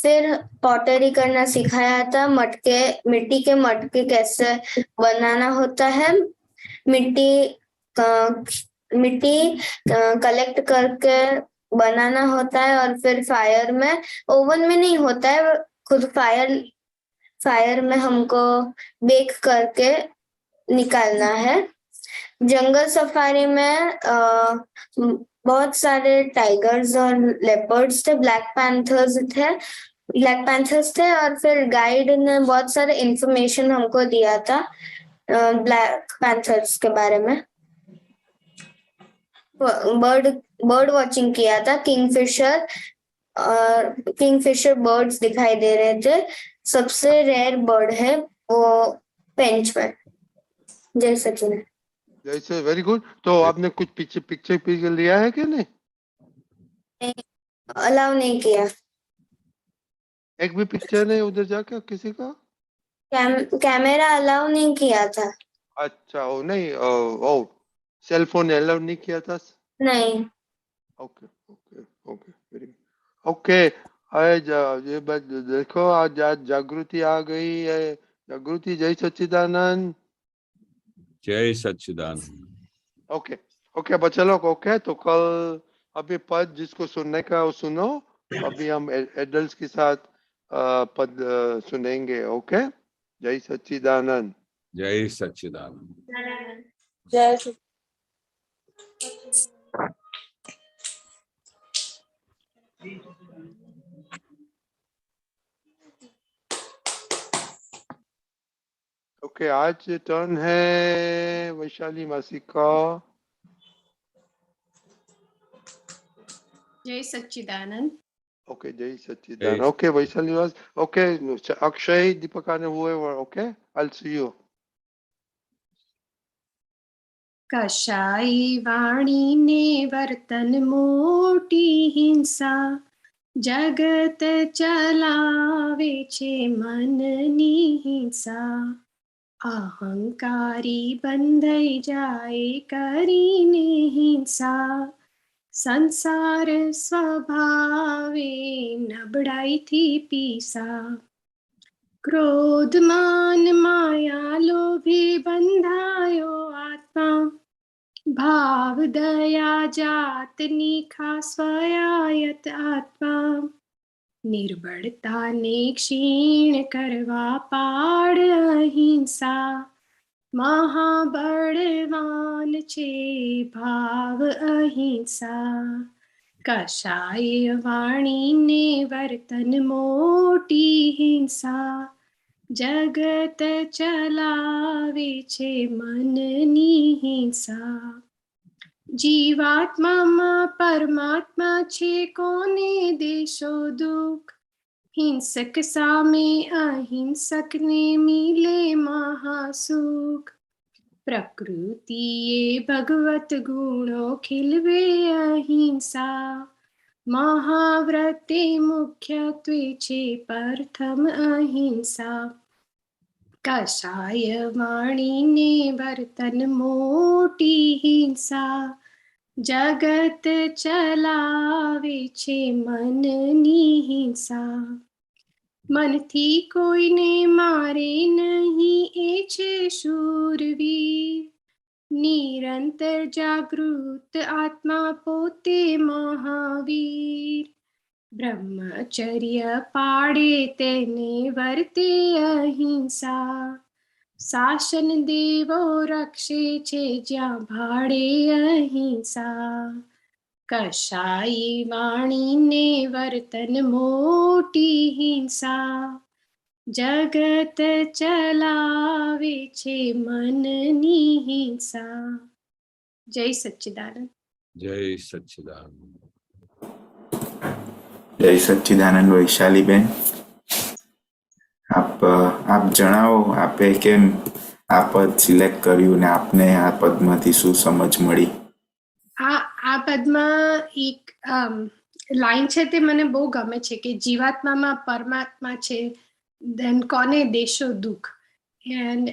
फिर पॉटरी करना सिखाया था। मिट्टी के मटके कैसे बनाना होता है। मिट्टी मिट्टी कलेक्ट करके बनाना होता है। और फिर फायर में, ओवन में नहीं होता है, खुद फायर में हमको बेक करके निकालना है। जंगल सफारी में बहुत सारे टाइगर्स और लेपर्ड्स थे, ब्लैक पैंथर्स थे। और फिर गाइड ने बहुत सारे इंफॉर्मेशन हमको दिया था ब्लैक पैंथर्स के बारे में। बर्ड बर्ड वॉचिंग किया था। किंगफिशर बर्ड्स दिखाई दे रहे थे। सबसे रेयर बर्ड है वो पेंच में। जय सचिन। जैसे वेरी गुड। तो आपने कुछ पिक्चर लिया है कि नहीं? अलाउ नहीं किया। एक भी पिक्चर नहीं उधर जाके किसी का? कैमरा अलाउ नहीं किया था। अच्छा वो नहीं ओ सेल फोन अलाउ नहीं किया था? नहीं। Okay okay okay very good. Okay ये बात देखो आज जागृति आ गई है। जागृति जय सच्चिदानंद। जय सच्चिदानंद। ओके ओके बच्चा लोग ओके तो कल अभी पद जिसको सुनने का वो सुनो। अभी हम एडल्ट्स के साथ पद सुनेंगे। ओके जय सच्चिदानंद। जय सच्चिदानंद। जय श्री ओके आज टर्न है वैशाली मासी का। जय सच्चिदानंद। ओके जय सच्चिदानंद। ओके वैशाली मास ओके अक्षय दीपिका ने हुए ओके आई सी यू। कशाई वाणी ने वर्तन मोटी हिंसा जगत चलावे छे मननी हिंसा अहंकारी बंधई जाए करीने हिंसा संसार स्वभावे नबड़ाई थी पीसा क्रोध मान माया लोभी बंधायो आत्मा भाव दया जात निखा स्वयायत आत्मा निर्बलता ने क्षीण करवा पाड़ अहिंसा महाबलवान छे भाव अहिंसा कशाय वाणी ने वर्तन मोटी हिंसा जगत चलावे छे मननी हिंसा जीवात्मा परमात्मा छे कोने देशो दुख हिंसक सामे अहिंसक ने मिले महासुख प्रकृतिए भगवत गुणों खिलवे अहिंसा महाव्रते मुख्यत्वे छे प्रथम अहिंसा कषाय वाणी ने वर्तन मोटी हिंसा जगत चलावे छे मननी हिंसा मनथी कोईने मारे नहीं ए छे शूरवीर निरंतर जागृत आत्मा पोते महावीर ब्रह्मचर्य पाड़े तेने वर्ते अहिंसा શાસન દેવો રક્ષે છે જ્યાં ભાડે અહિંસા કશાઈ વાણીને વર્તન મોટી હિંસા જગત ચલાવે છે મનની હિંસા. જય સચ્ચિદાનંદ. જય સચ્ચિદાનંદ. જય સચ્ચિદાનંદ. વૈશાલીબેન, આપ જણાવો, આપે કેમ આ પદ સિલેક્ટ કર્યું ને આપને આ પદમાંથી શું સમજ મળી? આ પદમાં એક લાઈન છે તે મને બહુ ગમે છે કે જીવાત્મામાં પરમાત્મા છે, દેન કોને દેશો દુઃખ. એન્ડ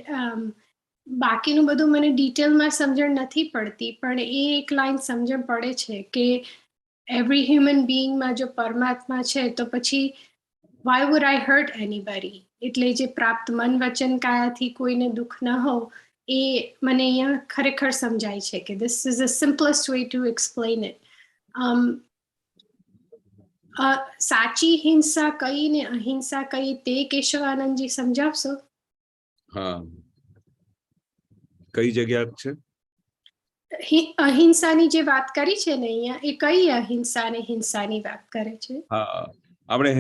બાકીનું બધું મને ડિટેલમાં સમજણ નથી પડતી, પણ એ એક લાઈન સમજણ પડે છે કે એવરી હ્યુમન બીઈંગમાં જો પરમાત્મા છે તો પછી why would I hurt anybody. એટલે જે પ્રાપ્ત મન વચન કાયાથી કોઈને દુઃખ ન હો, એ મને અહીંયા ખરેખર સમજાય છે કે this is the simplest way to explain it. સાચી હિંસા કઈ ને અહિંસા કઈ તે કેશવાનંદજી સમજાવશો? હા, કઈ જગ્યા છે? અહિંસાની જે વાત કરી છે ને અહીંયા, એ કઈ અહિંસા અને હિંસાની વાત કરે છે? હા, આપણે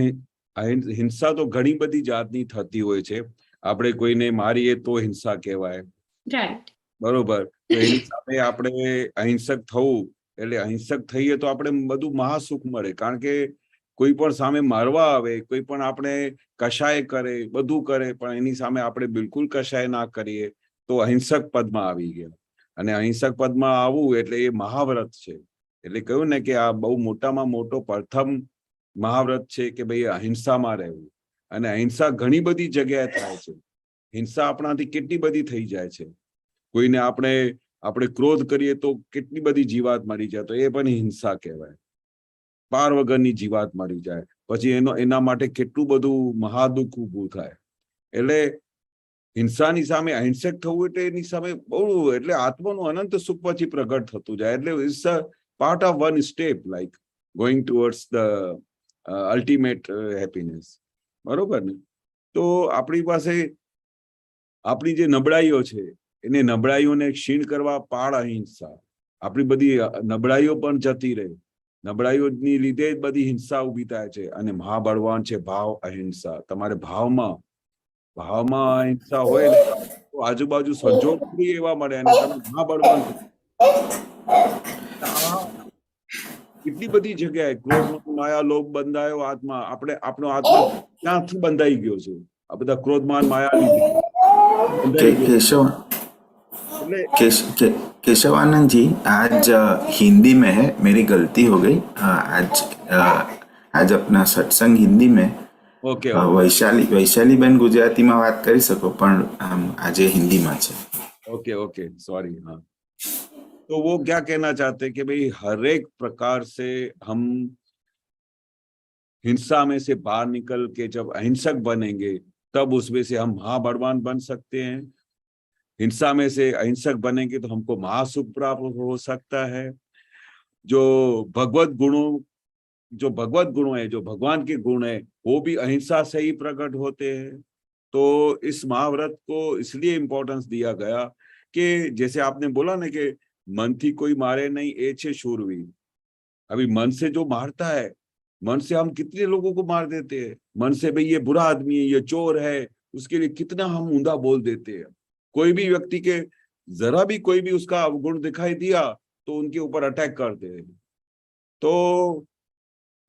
હિંસા તો ઘણી બધી જાતની થતી હોય છે. આપણે કોઈને મારીએ તો હિંસા કહેવાય, રાઈટ? બરોબર. તો એની સામે આપણે અહિંસક થવું, એટલે અહિંસક થઈએ તો આપણે બધું મહાસુખ મળે. કારણ કે કોઈ પણ સામે મારવા આવે, કોઈ પણ આપણે કશાય કરે, બધું કરે, પણ એની સામે આપણે બિલકુલ કશાય ના કરીએ તો અહિંસક પદમાં આવી ગયા. અને અહિંસક પદમાં આવવું એટલે એ મહાવ્રત છે. એટલે કહ્યું ને કે આ બહુ મોટામાં મોટો પ્રથમ મહાવ્રત છે કે ભાઈ અહિંસામાં રહેવું. અને અહિંસા ઘણી બધી જગ્યાએ થાય છે. હિંસા આપણાથી કેટલી બધી થઈ જાય છે. કોઈને આપણે ક્રોધ કરીએ તો કેટલી બધી જીવાત મરી જાય, તો એ પણ હિંસા કહેવાય. પાર વગરની જીવાત મરી જાય, પછી એના માટે કેટલું બધું મહાદુઃખ ઊભું થાય. એટલે હિંસાની સામે અહિંસક થવું એટલે એની સામે બહુ, એટલે આત્માનું અનંત સુખ પછી પ્રગટ થતું જાય. એટલે it's a part of one step, like going towards the ultimate happiness. બરોબર ને? તો આપણી પાસે આપણી જે નબળાઈઓ છે, એને નબળાઈઓને ક્ષીણ કરવા પાળ અહિંસા. આપણી બધી નબળાઈઓ પણ જતી રહે. નબળાઈઓની લીધે જ બધી હિંસા ઊભી થાય છે. અને મહાબળવાન છે ભાવ અહિંસા. તમારે ભાવમાં અહિંસા હોય ને તો આજુબાજુ સંજોગ એવા મળે અને તમે મહાબળવાન. કેટલી બધી જગ્યાએ ક્રોધ માયા લોભ બંધાયો આત્મા. આપણો આત્મા ક્યાંથી બંધાઈ ગયો છે? આ બધા ક્રોધમાન માયા લીધે. केशवानंद जी, आज हिंदी में है, मेरी गलती हो गई. आज अपना सत्संग हिंदी में. ओके. वैशाली बेन गुजराती में बात करी सको, पण आज हिंदी में है. Okay, sorry. हाँ, तो वो क्या कहना चाहते हैं कि भाई हर एक प्रकार से हम हिंसा में से बाहर निकल के जब अहिंसक बनेंगे तब उसमें से हम महाबलवान बन सकते हैं. हिंसा में से अहिंसक बनेंगे तो हमको महासुख प्राप्त हो सकता है. जो भगवत गुणों है, जो भगवान के गुण है, वो भी अहिंसा से ही प्रकट होते हैं. तो इस महाव्रत को इसलिए इम्पोर्टेंस दिया गया कि जैसे आपने बोला ना कि मन थी कोई मारे नहीं, ए छे शूरवीर. अभी मन से जो मारता है, मन से हम कितने लोगों को मार देते हैं. मन से भाई ये बुरा आदमी है, ये चोर है, उसके लिए कितना हम ऊंधा बोल देते हैं. कोई भी व्यक्ति के जरा भी कोई भी उसका अवगुण दिखाई दिया तो उनके ऊपर अटैक करते हैं. तो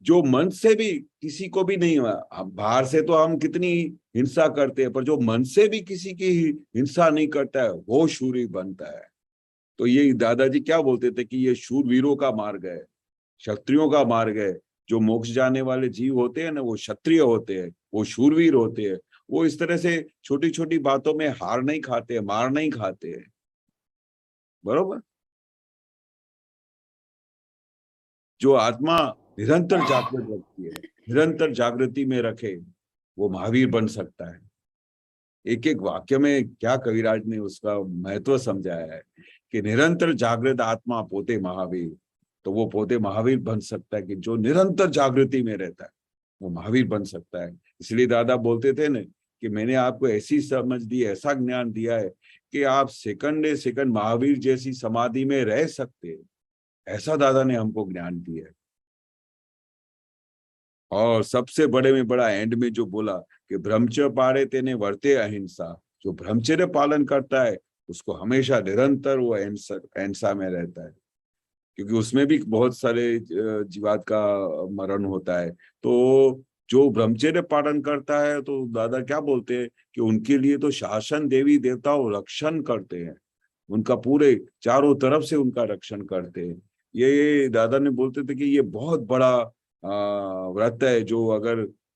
जो मन से भी किसी को भी नहीं हुआ, बाहर से तो हम कितनी हिंसा करते हैं, पर जो मन से भी किसी की हिंसा नहीं करता है वो शूरवीर बनता है. तो ये दादाजी क्या बोलते थे कि ये शूरवीरों का मार्ग है, क्षत्रियों का मार्ग है. जो मोक्ष जाने वाले जीव होते हैं ना, वो क्षत्रिय होते हैं, वो शूरवीर होते हैं. वो इस तरह से छोटी छोटी बातों में हार नहीं खाते, मार नहीं खाते हैं. बरोबर? जो आत्मा निरंतर जागृत रखती है, निरंतर जागृति में रखे, वो महावीर बन सकता है. एक एक वाक्य में क्या कविराज ने उसका महत्व समझाया है कि निरंतर जागृत आत्मा पोते महावीर. तो वो पोते महावीर बन सकता है कि जो निरंतर जागृति में रहता है वो महावीर बन सकता है. इसलिए दादा बोलते थे ना कि मैंने आपको ऐसी समझ दी, ऐसा ज्ञान दिया है कि आप सेकंड महावीर जैसी समाधि में रह सकते हैं। ऐसा दादा ने हमको ज्ञान दिया है। और सबसे बड़े में बड़ा एंड में जो बोला कि ब्रह्मचर्य पाड़े तेने वर्ते अहिंसा, जो ब्रह्मचर्य पालन करता है उसको हमेशा निरंतर वो अहिंसा में रहता है, क्योंकि उसमें भी बहुत सारे जीवात का मरण होता है। तो जो ब्रह्मचर्य पालन करता है तो दादा क्या बोलते हैं कि उनके लिए तो शासन देवी देवता रक्षण करते हैं, उनका पूरे चारों तरफ से उनका रक्षण करते हैं। ये दादा ने बोलते थे कि ये बहुत बड़ा व्रत है, जो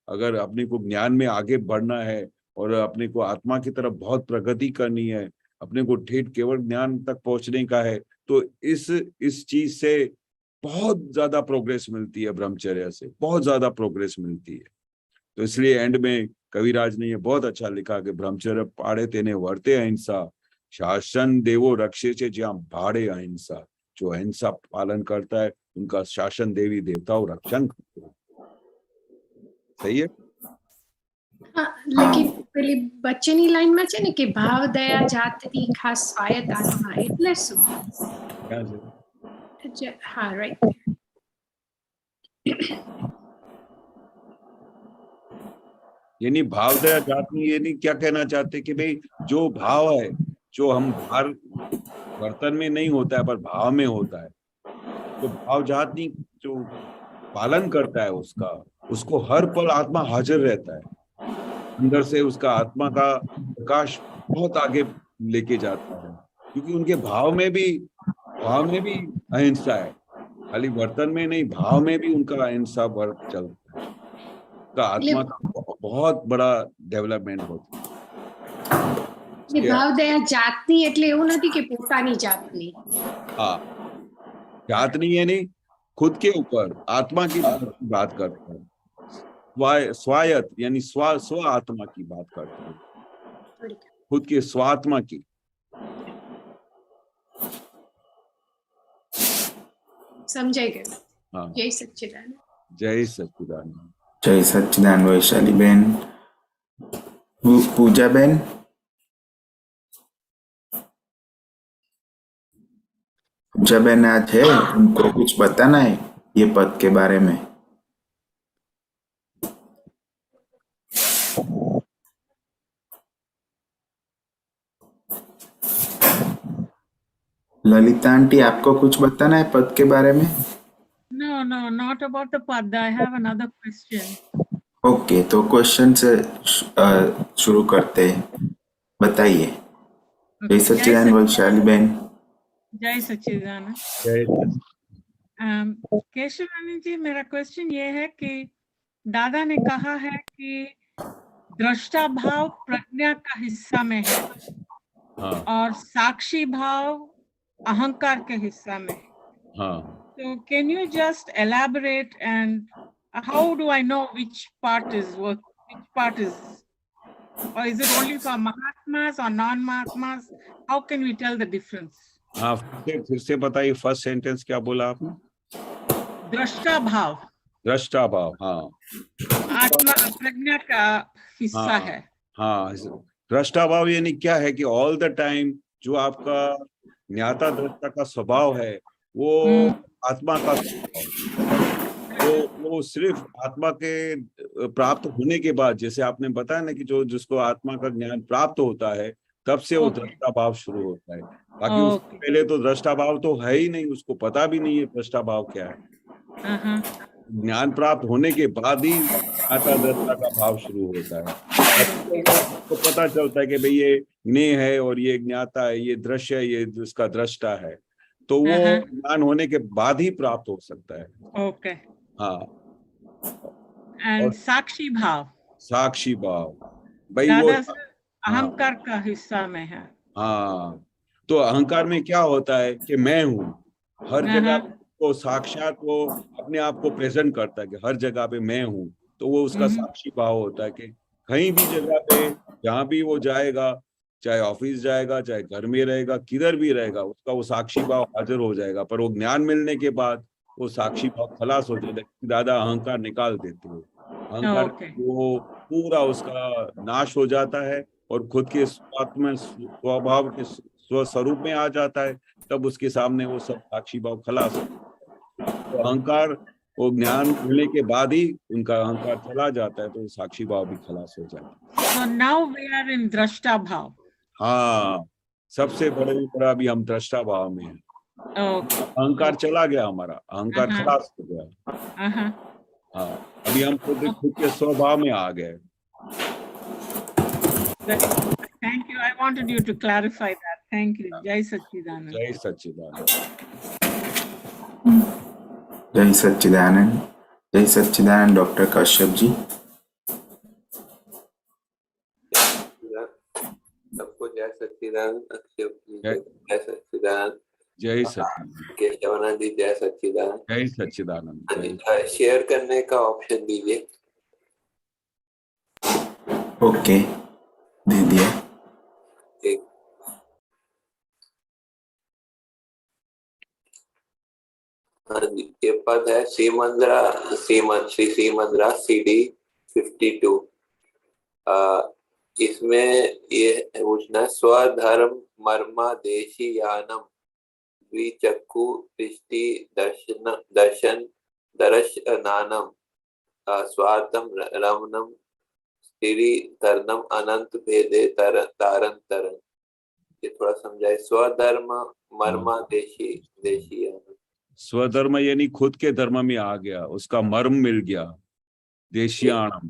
अगर अपने को ज्ञान में आगे बढ़ना है और अपने को आत्मा की तरफ बहुत प्रगति करनी है, अपने को ठेठ केवल ज्ञान तक पहुंचने का है, तो इस चीज से बहुत ज्यादा प्रोग्रेस मिलती है, ब्रह्मचर्य से बहुत ज्यादा प्रोग्रेस मिलती है। तो इसलिए एंड में कविराज ने ये बहुत अच्छा लिखा कि ब्रह्मचर्य पाड़े तेने वर्ते अहिंसा, शासन देवो रक्षे से जहाँ भाड़े अहिंसा। जो अहिंसा पालन करता है उनका शासन देवी देवताओं रक्षण करते हैं। सही है? लेकिन પેલી બચ્ચેની લાઈનમાં છે ને કે ભાવ દયા જાતની ખાસ સ્વાયત આત્મા, એટલે શું? હા, રાઈટ. यानी भाव दया जातनी, यानी क्या कहना चाहते कि भाई जो भाव है, जो हम बाहर बर्तन में नहीं होता है पर भाव में होता है, तो भाव जातनी जो पालन करता है उसको हर पल आत्मा हाजिर रहता है, अंदर से उसका आत्मा का प्रकाश बहुत आगे लेके जाता है, क्योंकि उनके भाव में भी अहिंसा है, खाली बर्तन में नहीं, भाव में भी उनका अहिंसा वर्क चलता है, का आत्मा का बहुत बड़ा डेवलपमेंट होता है। ભાવ દયા જાતની એટલે એવું નથી કે પોતાની જાતની. हाँ, जातनी यानी खुद के ऊपर आत्मा की बात करते हैं, स्वायत यानी स्व आत्मा की बात करते हैं, खुद के स्वात्मा की। સમજાઈ ગયું. हाँ, જય સચ્ચિદાનંદ. जय सच्चिदानंद. जय सच्चिदानंद वैशाली बेन. पूजा बेन, पूजा बेन आज है, उनको कुछ बताना है ये पद के बारे में. ललिता आंटी, आपको कुछ बताना है पद के बारे में? No, not about the pad. I have another question. Okay, तो क्वेश्चन से शुरू करते हैं. बताइए. जय सच्चिदानंद वैशाली बेन. जय सच्चिदानंद. केशवानंद जी, मेरा क्वेश्चन ये है कि दादा ने कहा है कि दृष्टा भाव प्रज्ञा का हिस्सा में है, हाँ, और साक्षी भाव अहंकार के हिस्सा में. हाँ. So can you just elaborate, and how do I know which part is what, which part is, or is it only for Mahatmas or non-Mahatmas? How can we tell the difference? हाँ, फिर से बताइए, फर्स्ट सेंटेंस क्या बोला आपने? दृष्टा भाव. दृष्टा भाव, हाँ, आत्मा प्रज्ञा का हिस्सा हाँ, है. हाँ. दृष्टा भाव यानी क्या है कि ऑल द टाइम जो आपका ज्ञाता दृष्टा का स्वभाव है वो आत्मा का स्वभाव, तो वो सिर्फ आत्मा के प्राप्त होने के बाद, जैसे आपने बताया ना कि जिसको आत्मा का ज्ञान प्राप्त होता है तब से वो दृष्टा भाव शुरू होता है, बाकी उससे पहले तो दृष्टा भाव तो है ही नहीं, उसको पता भी नहीं है दृष्टा भाव क्या है। ज्ञान प्राप्त होने के बाद ही ज्ञाता दृष्टा का भाव शुरू होता है, तो पता चलता है कि भाई ये ज्ञेय है और ये ज्ञाता है, ये दृश्य है, ये इसका दृष्टा है, तो वो ज्ञान होने के बाद ही प्राप्त हो सकता है। ओके, हाँ। एंड साक्षी भाव, साक्षी भाव भाई वो अहंकार का हिस्सा में है। हाँ, तो अहंकार में क्या होता है कि मैं हूँ, हर जगह को साक्षात वो अपने आप को प्रेजेंट करता है कि हर जगह पे मैं हूँ, तो वो उसका साक्षी भाव होता है कि कहीं भी जगह पे जहाँ भी वो जाएगा, चाहे ऑफिस जाएगा, चाहे घर में रहेगा, किधर भी रहेगा, उसका वो साक्षी भाव हाजिर हो जाएगा। पर वो ज्ञान मिलने के बाद वो साक्षी भाव खलास हो जाता है, दादा अहंकार निकाल देते हो। अहंकार Okay. वो पूरा उसका नाश हो जाता है और खुद के आत्म स्वभाव के स्वस्वरूप में आ जाता है, तब उसके सामने वो सब साक्षी भाव खलास होता है। तो अहंकार वो ज्ञान मिलने के बाद ही उनका अहंकार चला जाता है, तो साक्षी भाव भी खलास हो जाता है। So now we are in Drashta Bhav. हाँ, सबसे बड़ा अभी हम दृष्टा भाव में हैं। Okay. अहंकार चला गया, हमारा अहंकार Uh-huh. खलास हो गया। Uh-huh. हाँ, अभी हम खुद के स्वभाव में आ गए। Thank you. I wanted you to clarify that. Thank you. Jai Satchidanand. जय सच्चिदानंद। जय सच्चिदानंद। जय सच्चिदानंद डॉक्टर कश्यप जी। सबको जय सच्चिदानंद। अक्षय जी जय- जय सच्चिदानंद। जय सच्चिदानंद। केशवानंद जी जय सच्चिदानंद। जय सच्चिदानंद। जय शेयर करने का ऑप्शन दीजिए। ओके, दे दिया। ठीक। हाँ जी, ये पद है सीमंद्रा श्री सीमंद्रा CD 52। इसमें ये पूछना है, स्वधर्म मर्मादेशी यानम द्विचक्षु दृष्टि दर्शन दर्शनानम स्वार्थम रमणम स्थिरी तरनम अनंत भेदे तारन तरन। ये थोड़ा समझाए। स्वधर्म मर्मादेशी देशी यानम। स्वधर्म यानी खुद के धर्म में आ गया, उसका मर्म मिल गया। देशियाणम।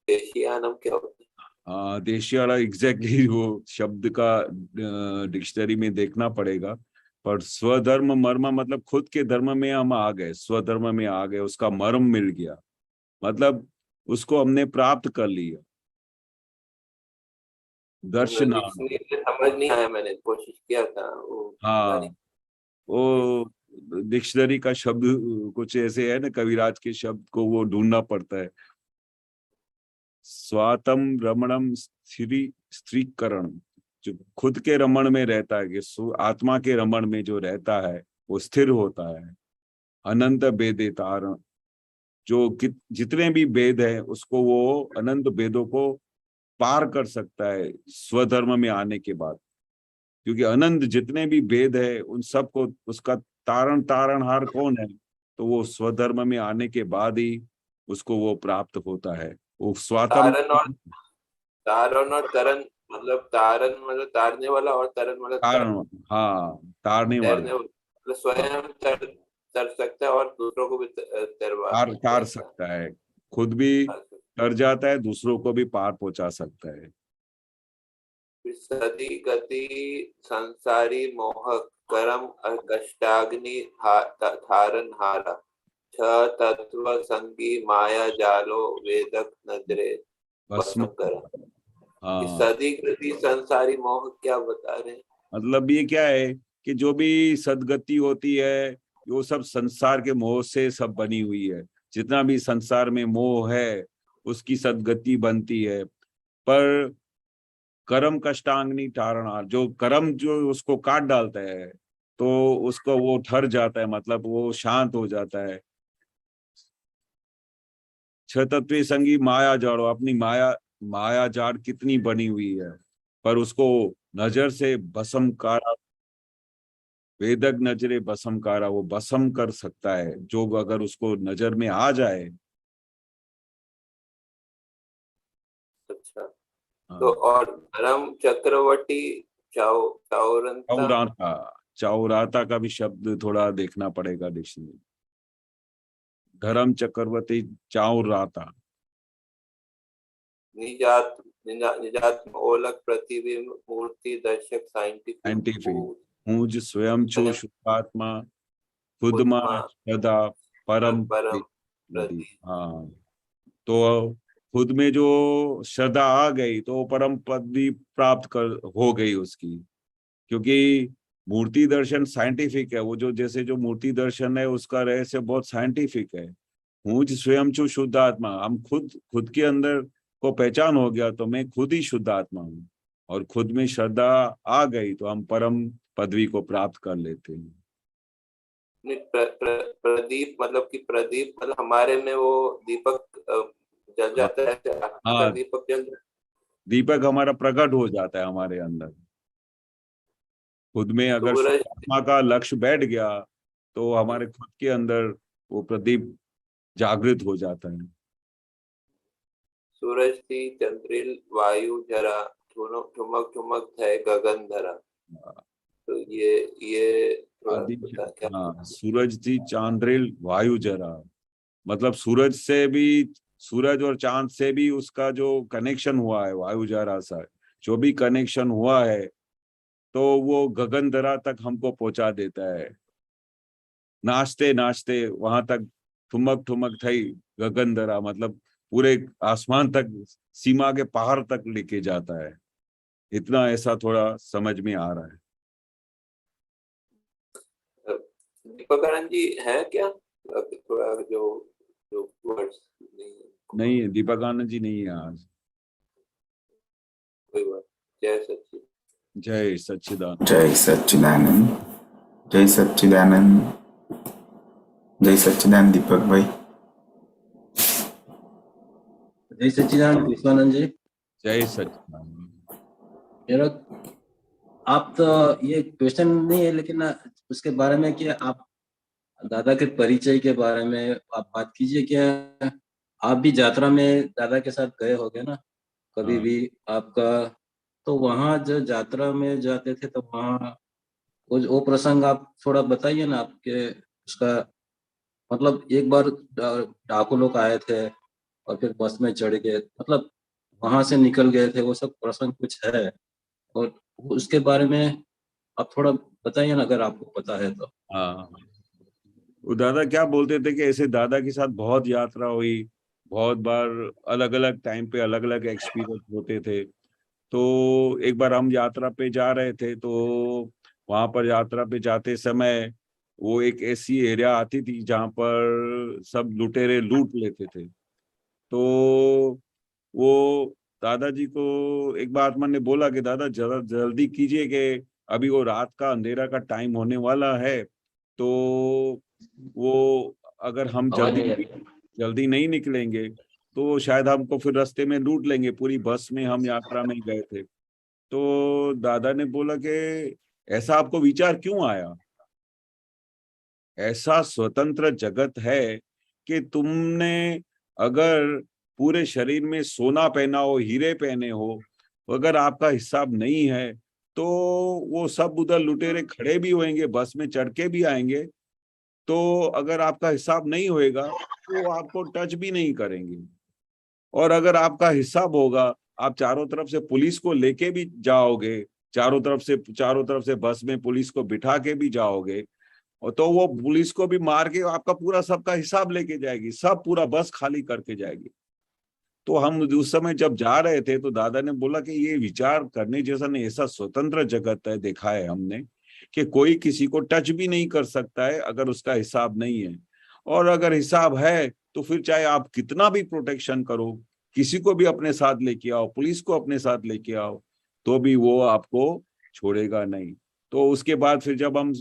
देशियानम क्या होता है? हाँ, देशियाणा एग्जैक्टली वो शब्द का डिक्शनरी में देखना पड़ेगा, पर स्वधर्म मर्म मतलब खुद के धर्म में हम आ गए, स्वधर्म में आ गए, उसका मर्म मिल गया, मतलब उसको हमने प्राप्त कर लिया। दर्शन। समझ नहीं आया, मैंने कोशिश किया था वो। हाँ, वो डिक्शनरी का शब्द कुछ ऐसे है ना, कविराज के शब्द को वो ढूंढना पड़ता है। स्वातम रमणम स्त्रीकरण, जो खुद के रमण में रहता है, कि आत्मा के रमण में जो रहता है वो स्थिर होता है। अनंत भेदे तारण, जो जितने भी भेद है उसको वो अनंत भेदों को पार कर सकता है स्वधर्म में आने के बाद, क्योंकि अनंत जितने भी भेद है उन सबको उसका तारणहार कौन है, तो वो स्वधर्म में आने के बाद ही उसको वो प्राप्त होता है। वो स्वातम तारण और तरन मतलब तारन मतलब तारने वाला और तरन मतलब तारण। हाँ, तारने वाला, मतलब स्वयं तर सकता है और दूसरों को भी तार सकता है, खुद भी तर जाता है, दूसरों को भी पार पहुंचा सकता है। सदी गति संसारी मोह करम कष्टाग्नि धारन हारा छ तत्व संगी माया जालो वेदक नजरे भस्म करा। हाँ, सदी गति संसारी मोह क्या बता रहे हैं? मतलब ये क्या है कि जो भी सदगति होती है वो सब संसार के मोह से सब बनी हुई है। जितना भी संसार में मोह है उसकी सदगति बनती है, पर कर्म कष्टांगनी तारणहार, जो कर्म जो उसको काट डालता है तो उसको वो ठहर जाता है, मतलब वो शांत हो जाता है। छह तत्वी संगी माया जाड़ो, अपनी माया जाड़ कितनी बनी हुई है, पर उसको नजर से भस्मकारा, वेदक नजरे भस्मकारा, वो भस्म कर सकता है जो अगर उसको नजर में आ जाए। अच्छा, तो और धर्म चक्रवर्ती चौराता का भी शब्द थोड़ा देखना पड़ेगा डिक्शनरी। धर्म चक्रवर्ती चौराता, निजात ओलक प्रतिबिंब मूर्ति दर्शक साइंटिफिक मुझ स्वयं छु शुद्धात्मा खुद मा सदा परम प्रति। हाँ, तो खुद में जो श्रद्धा आ गई तो परम पद भी प्राप्त हो गई उसकी, क्योंकि मूर्ति दर्शन साइंटिफिक है। वो जो जैसे जो मूर्ति दर्शन है उसका रहस्य बहुत साइंटिफिक है। मुझ स्वयं छु शुद्ध आत्मा, हम खुद के अंदर को पहचान हो गया तो मैं खुद ही शुद्ध आत्मा हूँ, और खुद में श्रद्धा आ गई तो हम परम पदवी को प्राप्त कर लेते हैं। प्रदीप मतलब कि प्रदीप मतलब हमारे में वो दीपक जल जाता है, हाँ, दीपक जल जाता है। दीपक हमारा प्रकट हो जाता है हमारे अंदर खुद में। अगर सूरज आत्मा का लक्ष्य बैठ गया तो हमारे खुद के अंदर वो प्रदीप जागृत हो जाता है। सूरज थी चंद्रिल वायु जरा ठुमक ठुमक थे गगन धरा। तो ये थोड़ा बता क्या? हाँ, सूरज थी चांद्रिल वायु जरा, मतलब सूरज से भी, सूरज और चांद से भी उसका जो कनेक्शन हुआ है वायु जरा सा, जो भी कनेक्शन हुआ है तो वो गगन धरा तक हमको पहुंचा देता है। नाचते नाचते वहां तक ठुमक ठुमक थई गगन धरा, मतलब पूरे आसमान तक, सीमा के पहाड़ तक लेके जाता है। इतना ऐसा थोड़ा समझ में आ रहा है। दीपकानंद जी है क्या? थोड़ा जो जो वर्ड्स नहीं, दीपकानंद जी नहीं है आज। कोई बात। जय सच्चिदानंद। जय सच्चिदानंद। जय सच्चिदानंद। जय सच्चिदानंद। जय सच्चिदानंद दीपक भाई। जय सच्चिदानंद कृष्णानंद जी। जय सच्चिदानंद। मेरा आप तो ये क्वेश्चन नहीं है, लेकिन उसके बारे में कि आप दादा के परिचय के बारे में आप बात कीजिए। क्या आप भी यात्रा में दादा के साथ गए होगे ना कभी हाँ। भी आपका? तो वहाँ जो यात्रा में जाते थे तो वहाँ वो प्रसंग आप थोड़ा बताइए ना आपके उसका। मतलब एक बार डाकू लोग आए थे और फिर बस में चढ़ गए, मतलब वहां से निकल गए थे, वो सब प्रसंग कुछ है और उसके बारे में आप थोड़ा बताइए ना अगर आपको पता है तो। हाँ, वो दादा क्या बोलते थे कि ऐसे दादा के साथ बहुत यात्रा हुई, बहुत बार अलग अलग टाइम पे अलग अलग एक्सपीरियंस होते थे। तो एक बार हम यात्रा पे जा रहे थे, तो वहां पर यात्रा पे जाते समय वो एक ऐसी एरिया आती थी जहाँ पर सब लुटेरे लूट लेते थे। तो वो दादाजी को एक बार आत्मा ने बोला कि दादा जरा जल्दी कीजिए कि अभी वो रात का अंधेरा का टाइम होने वाला है, तो वो अगर हम जल्दी नहीं निकलेंगे तो शायद हमको फिर रास्ते में लूट लेंगे। पूरी बस में हम यात्रा में गए थे। तो दादा ने बोला कि ऐसा आपको विचार क्यों आया? ऐसा स्वतंत्र जगत है कि तुमने अगर पूरे शरीर में सोना पहना हो, हीरे पहने हो, अगर आपका हिसाब नहीं है तो वो सब उधर लुटेरे खड़े भी होंगे, बस में चढ़ के भी आएंगे। तो अगर आपका हिसाब नहीं होएगा तो वो आपको टच भी नहीं करेंगे। और अगर आपका हिसाब होगा, आप चारों तरफ से पुलिस को लेके भी जाओगे, चारों तरफ से बस में पुलिस को बिठा के भी जाओगे, और तो वो पुलिस को भी मार के आपका पूरा सबका हिसाब लेके जाएगी, सब पूरा बस खाली करके जाएगी। तो हम उस समय जब जा रहे थे तो दादा ने बोला कि ये विचार करने जैसा नहीं, ऐसा स्वतंत्र जगत है देखा है हमने कि कोई किसी को टच भी नहीं कर सकता है अगर उसका हिसाब नहीं है। और अगर हिसाब है तो फिर चाहे आप कितना भी प्रोटेक्शन करो, किसी को भी अपने साथ लेके आओ, पुलिस को अपने साथ लेके आओ, तो भी वो आपको छोड़ेगा नहीं। तो उसके बाद फिर जब हम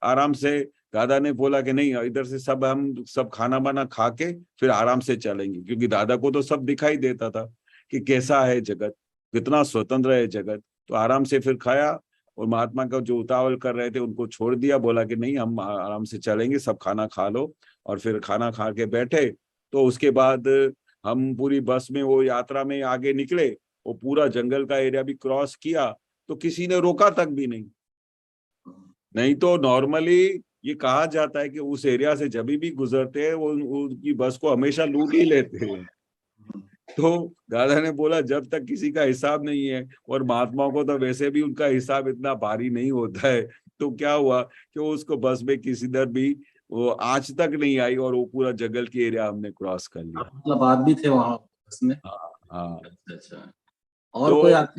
आराम से, दादा ने बोला कि नहीं इधर से हम सब खाना वाना खा के फिर आराम से चलेंगे, क्योंकि दादा को तो सब दिखाई देता था कि कैसा है जगत, कितना स्वतंत्र है जगत। तो आराम से फिर खाया और महात्मा का जो उतावल कर रहे थे उनको छोड़ दिया, बोला कि नहीं हम आराम से चलेंगे, सब खाना खा लो। और फिर खाना खा के बैठे। तो उसके बाद हम पूरी बस में वो यात्रा में आगे निकले, वो पूरा जंगल का एरिया भी क्रॉस किया, तो किसी ने रोका तक भी नहीं तो नॉर्मली ये कहा जाता है कि उस एरिया से जब भी गुजरते हैं वो उनकी बस को हमेशा लूट ही लेते हैं। तो दादा ने बोला जब तक किसी का हिसाब नहीं है, और महात्माओं को तो वैसे भी उनका हिसाब इतना भारी नहीं होता है, तो क्या हुआ कि उसको बस में किसी दर भी वो आज तक नहीं आई और वो पूरा जंगल की एरिया हमने क्रॉस कर लिया। मतलब आप भी थे वहाँ बस में? हाँ। अच्छा। और कोई आप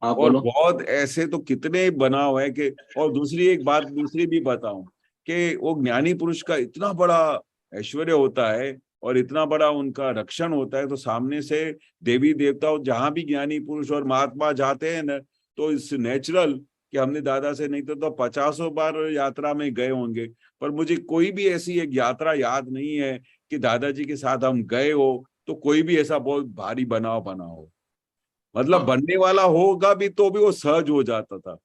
और बोलो। बहुत ऐसे तो कितने बना हुआ है कि, और दूसरी एक बात दूसरी भी बताऊं कि वो ज्ञानी पुरुष का इतना बड़ा ऐश्वर्य होता है और इतना बड़ा उनका रक्षण होता है, तो सामने से देवी देवता जहां भी ज्ञानी पुरुष और महात्मा जाते हैं ना, तो इस नेचुरल कि हमने दादा से नहीं तो 50 बार यात्रा में गए होंगे, पर मुझे कोई भी ऐसी एक यात्रा याद नहीं है कि दादाजी के साथ हम गए हो तो कोई भी ऐसा बहुत भारी बनाव बना हो। मतलब बनने वाला होगा भी तो भी वो सहज हो जाता था,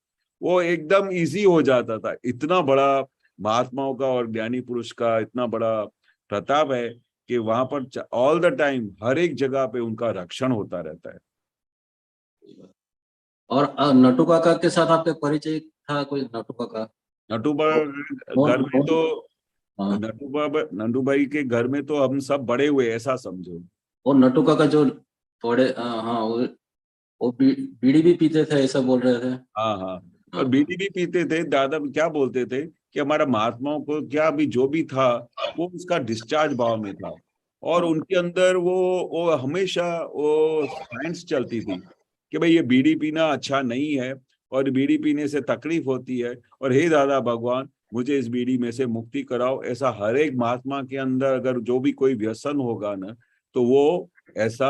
वो एकदम इजी हो जाता था। इतना बड़ा महात्माओं का और ज्ञानी पुरुष का इतना बड़ा प्रताप है कि वहां पर ऑल द टाइम हर एक जगह पे उनका रक्षण होता रहता है। और नटू काका के साथ आपका परिचय था कोई? नटू काका, नटू घर में तो नटू भाई के घर में तो हम सब बड़े हुए, ऐसा समझो। और नटू काका जो थोड़े हाँ वो बीड़ी भी पीते थे ऐसा बोल रहे थे। हाँ हाँ, और बीड़ी भी पीते थे। दादा क्या बोलते थे कि हमारा महात्माओं को क्या भी जो भी था वो उसका डिस्चार्ज भाव में था, और उनके अंदर वो हमेशा वो साइंस चलती थी कि भाई ये बीड़ी पीना अच्छा नहीं है और बीड़ी पीने से तकलीफ होती है, और हे दादा भगवान मुझे इस बीड़ी में से मुक्ति कराओ। ऐसा हर एक महात्मा के अंदर अगर जो भी कोई व्यसन होगा ना तो वो ऐसा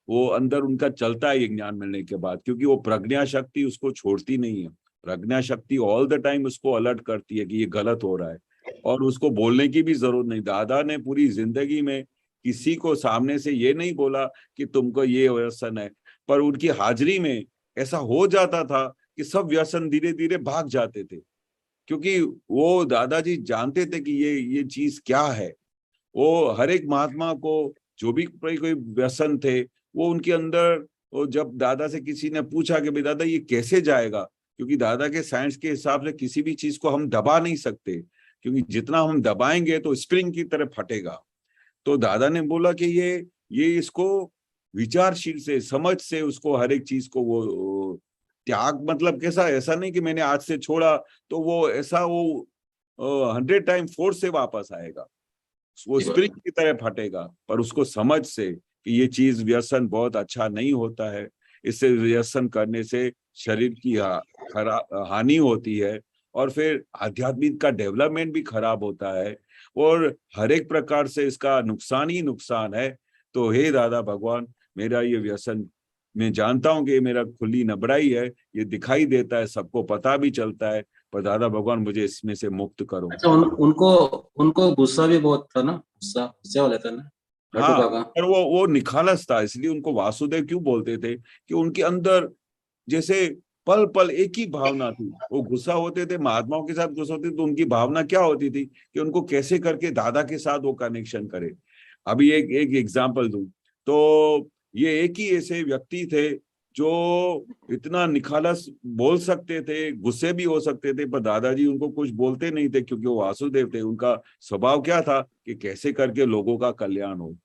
वो अंदर उनका चलता है ये ज्ञान मिलने के बाद, क्योंकि वो प्रज्ञा शक्ति उसको छोड़ती नहीं है। प्रज्ञा शक्ति ऑल द टाइम उसको अलर्ट करती है कि ये गलत हो रहा है, और उसको बोलने की भी जरूरत नहीं। दादा ने पूरी जिंदगी में किसी को सामने से ये नहीं बोला कि तुमको ये व्यसन है, पर उनकी हाजिरी में ऐसा हो जाता था कि सब व्यसन धीरे धीरे भाग जाते थे, क्योंकि वो दादाजी जानते थे कि ये चीज क्या है। वो हर एक महात्मा को जो भी कोई व्यसन थे वो उनके अंदर, वो जब दादा से किसी ने पूछा कि भाई दादा ये कैसे जाएगा, क्योंकि दादा के साइंस के हिसाब से किसी भी चीज को हम दबा नहीं सकते, क्योंकि जितना हम दबाएंगे तो स्प्रिंग की तरह फटेगा। तो दादा ने बोला कि ये इसको विचारशील से, समझ से उसको हर एक चीज को वो त्याग, मतलब कैसा, ऐसा नहीं कि मैंने आज से छोड़ा तो वो ऐसा वो 100 टाइम फोर्स से वापस आएगा, वो स्प्रिंग की तरह फटेगा, पर उसको समझ से कि ये चीज व्यसन बहुत अच्छा नहीं होता है, इससे व्यसन करने से शरीर की हानि होती है, और फिर आध्यात्मिक का डेवलपमेंट भी खराब होता है, और हर एक प्रकार से इसका नुकसान ही नुकसान है। तो हे दादा भगवान, मेरा ये व्यसन, मैं जानता हूँ कि ये मेरा खुली नबड़ाई है, ये दिखाई देता है, सबको पता भी चलता है, पर दादा भगवान मुझे इसमें से मुक्त करो। अच्छा, उनको गुस्सा भी बहुत था ना, गुस्से वाले थे ना? हाँ, पर वो निखालस था, इसलिए उनको वासुदेव क्यों बोलते थे कि उनके अंदर जैसे पल पल एक ही भावना थी। वो गुस्सा होते थे, महात्माओं के साथ गुस्सा होते तो उनकी भावना क्या होती थी कि उनको कैसे करके दादा के साथ वो कनेक्शन करे। अभी एक एग्जांपल दूं तो ये एक ही ऐसे व्यक्ति थे जो इतना निखालस बोल सकते थे, गुस्से भी हो सकते थे, पर दादाजी उनको कुछ बोलते नहीं थे, क्योंकि वो वासुदेव थे। उनका स्वभाव क्या था कि कैसे करके लोगों का कल्याण हो।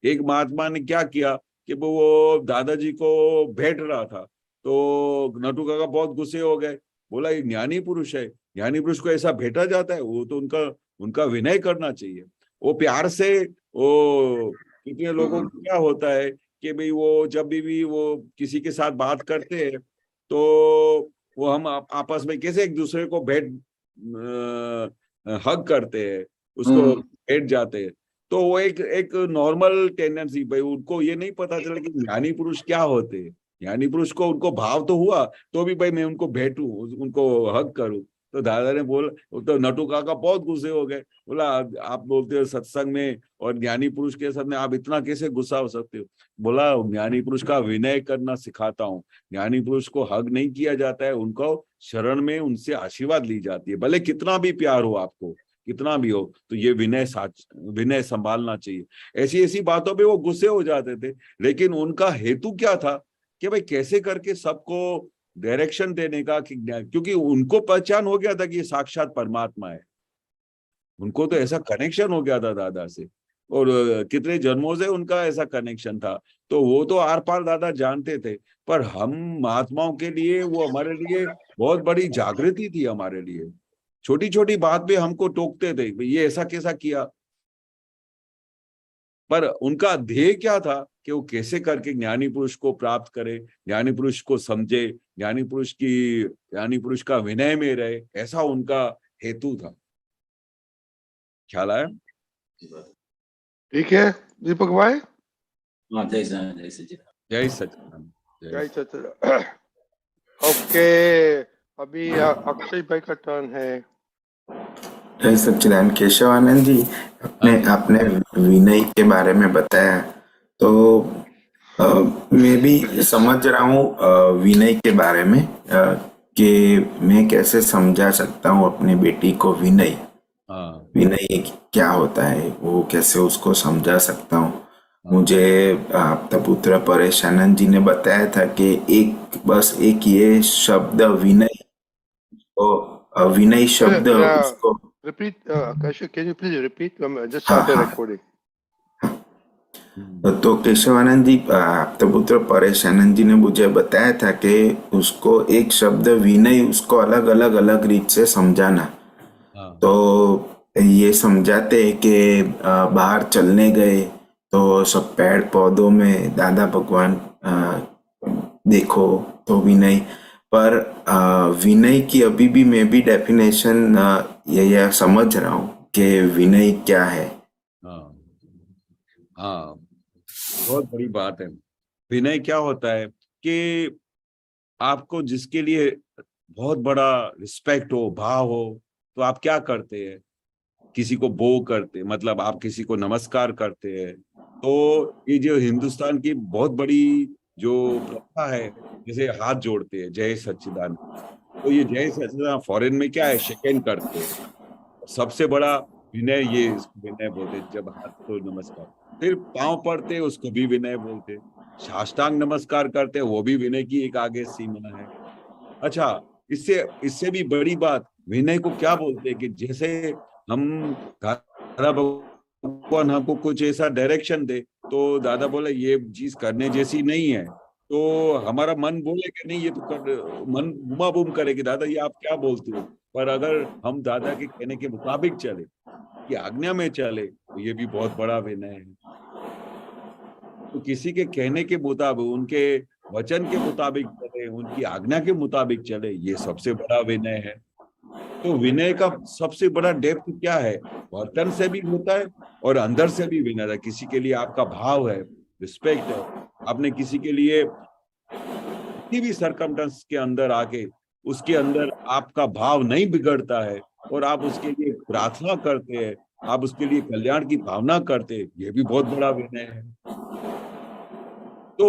एक महात्मा ने क्या किया कि वो दादाजी को भेंट रहा था, तो नटू काका बहुत गुस्से हो गए, बोला ये ज्ञानी पुरुष है, ज्ञानी पुरुष को ऐसा भेंटा जाता है, वो तो उनका विनय करना चाहिए। वो प्यार से, वो कितने लोगों को क्या होता है कि भाई वो जब भी वो किसी के साथ बात करते हैं तो वो हम आपस में कैसे एक दूसरे को हग करते हैं, उसको भेंट जाते हैं, तो वो एक नॉर्मल टेंडेंसी। भाई उनको ये नहीं पता चला कि ज्ञानी पुरुष क्या होते हैं। ज्ञानी पुरुष को उनको भाव तो हुआ तो भी भाई मैं उनको भेंटूं, उनको हग करूं। तो दादा ने बोला, तो नटू काका बहुत गुस्से हो गए, बोला आप बोलते हो सत्संग में और ज्ञानी पुरुष के साथ में आप इतना कैसे गुस्सा हो सकते हो। बोला ज्ञानी पुरुष का विनय करना सिखाता हूँ, ज्ञानी पुरुष को हग नहीं किया जाता है, उनको शरण में उनसे आशीर्वाद ली जाती है, भले कितना भी प्यार हो आपको, कितना भी हो, तो ये विनय संभालना चाहिए। ऐसी ऐसी बातों पे वो गुस्से हो जाते थे, लेकिन उनका हेतु क्या था कि भाई कैसे करके सबको डायरेक्शन देने का, क्योंकि उनको पहचान हो गया था कि ये साक्षात परमात्मा है। उनको तो ऐसा कनेक्शन हो गया था दादा से, और कितने जन्मों से उनका ऐसा कनेक्शन था, तो वो तो आर पार दादा जानते थे। पर हम महात्माओं के लिए, वो हमारे लिए बहुत बड़ी जागृति थी। हमारे लिए छोटी छोटी बात पे हमको टोकते थे, ये ऐसा कैसा किया, पर उनका ध्येय क्या था कि वो कैसे करके ज्ञानी पुरुष को प्राप्त करे, ज्ञानी पुरुष को समझे, ज्ञानी पुरुष का विनय में रहे, ऐसा उनका हेतु था। ख्याल आया? ठीक है दीपक भाई। जय सच्चिदानंद। जय सच्चिदानंद। ओके, अभी अक्षय भाई का टर्न है। जय सच्चिदानंद। केशवानंद जी, आपने विनय के बारे में बताया, तो मैं भी समझ रहा हूँ विनय के बारे में, कि मैं कैसे समझा सकता हूँ अपनी बेटी को विनय। विनय क्या होता है, वो कैसे उसको समझा सकता हूँ। मुझे आपका पुत्र परेशानंद जी ने बताया था कि बस एक ये शब्द विनय, तो विनय शब्द उसको Repeat, Kashu, can you please repeat? Just started recording. तो केशवानंद जी, आपका पुत्र परेशानंद जी ने मुझे बताया था कि उसको एक शब्द विनय उसको अलग अलग रीत से समझाना। तो ये समझाते हैं कि बाहर चलने गए तो सब पेड़ पौधों में दादा भगवान देखो तो विनय। पर विनय की अभी भी मैं भी डेफिनेशन ये समझ रहा हूँ कि विनय क्या है। हाँ, बहुत बड़ी बात है। विनय क्या होता है कि आपको जिसके लिए बहुत बड़ा रिस्पेक्ट हो, भाव हो, तो आप क्या करते हैं? किसी को बो करते, मतलब आप किसी को नमस्कार करते हैं। तो ये जो हिंदुस्तान की बहुत बड़ी जो प्रथा है, जैसे हाथ जोड़ते हैं जय सच्चिदानंद, तो ये जय सच्चिदानंद फॉरेन में क्या है, शेक करते हैं। सबसे बड़ा विनय ये विनय बोलते, जब हाथ तो नमस्कार, फिर पांव पड़ते उसको भी विनय बोलते, साष्टांग नमस्कार करते वो भी विनय की एक आगे सीमा है। अच्छा, इससे भी बड़ी बात, विनय को क्या बोलते हैं कि जैसे हम दादा भगवान हमको कुछ ऐसा डायरेक्शन दे, तो दादा बोले ये चीज करने जैसी नहीं है, तो हमारा मन बोले कि नहीं ये तो मन बुमा बुम करे कि दादा ये आप क्या बोलते हो। पर अगर हम दादा के कहने के मुताबिक चले, कि आज्ञा में चले, तो ये भी बहुत बड़ा विनय है। तो किसी के कहने के मुताबिक, उनके वचन के मुताबिक चले, उनकी आज्ञा के मुताबिक चले, ये सबसे बड़ा विनय है। तो विनय का सबसे बड़ा डेप्थ क्या है, वर्तन से भी होता है और अंदर से भी विनय है। किसी के लिए आपका भाव है, रिस्पेक्ट है, आपने किसी के लिए किसी भी सरकमस्टेंस के अंदर आके उसके अंदर आपका भाव नहीं बिगड़ता है और आप उसके लिए प्रार्थना करते हैं, आप उसके लिए कल्याण की भावना करते हैं, ये भी बहुत बड़ा विनय है। तो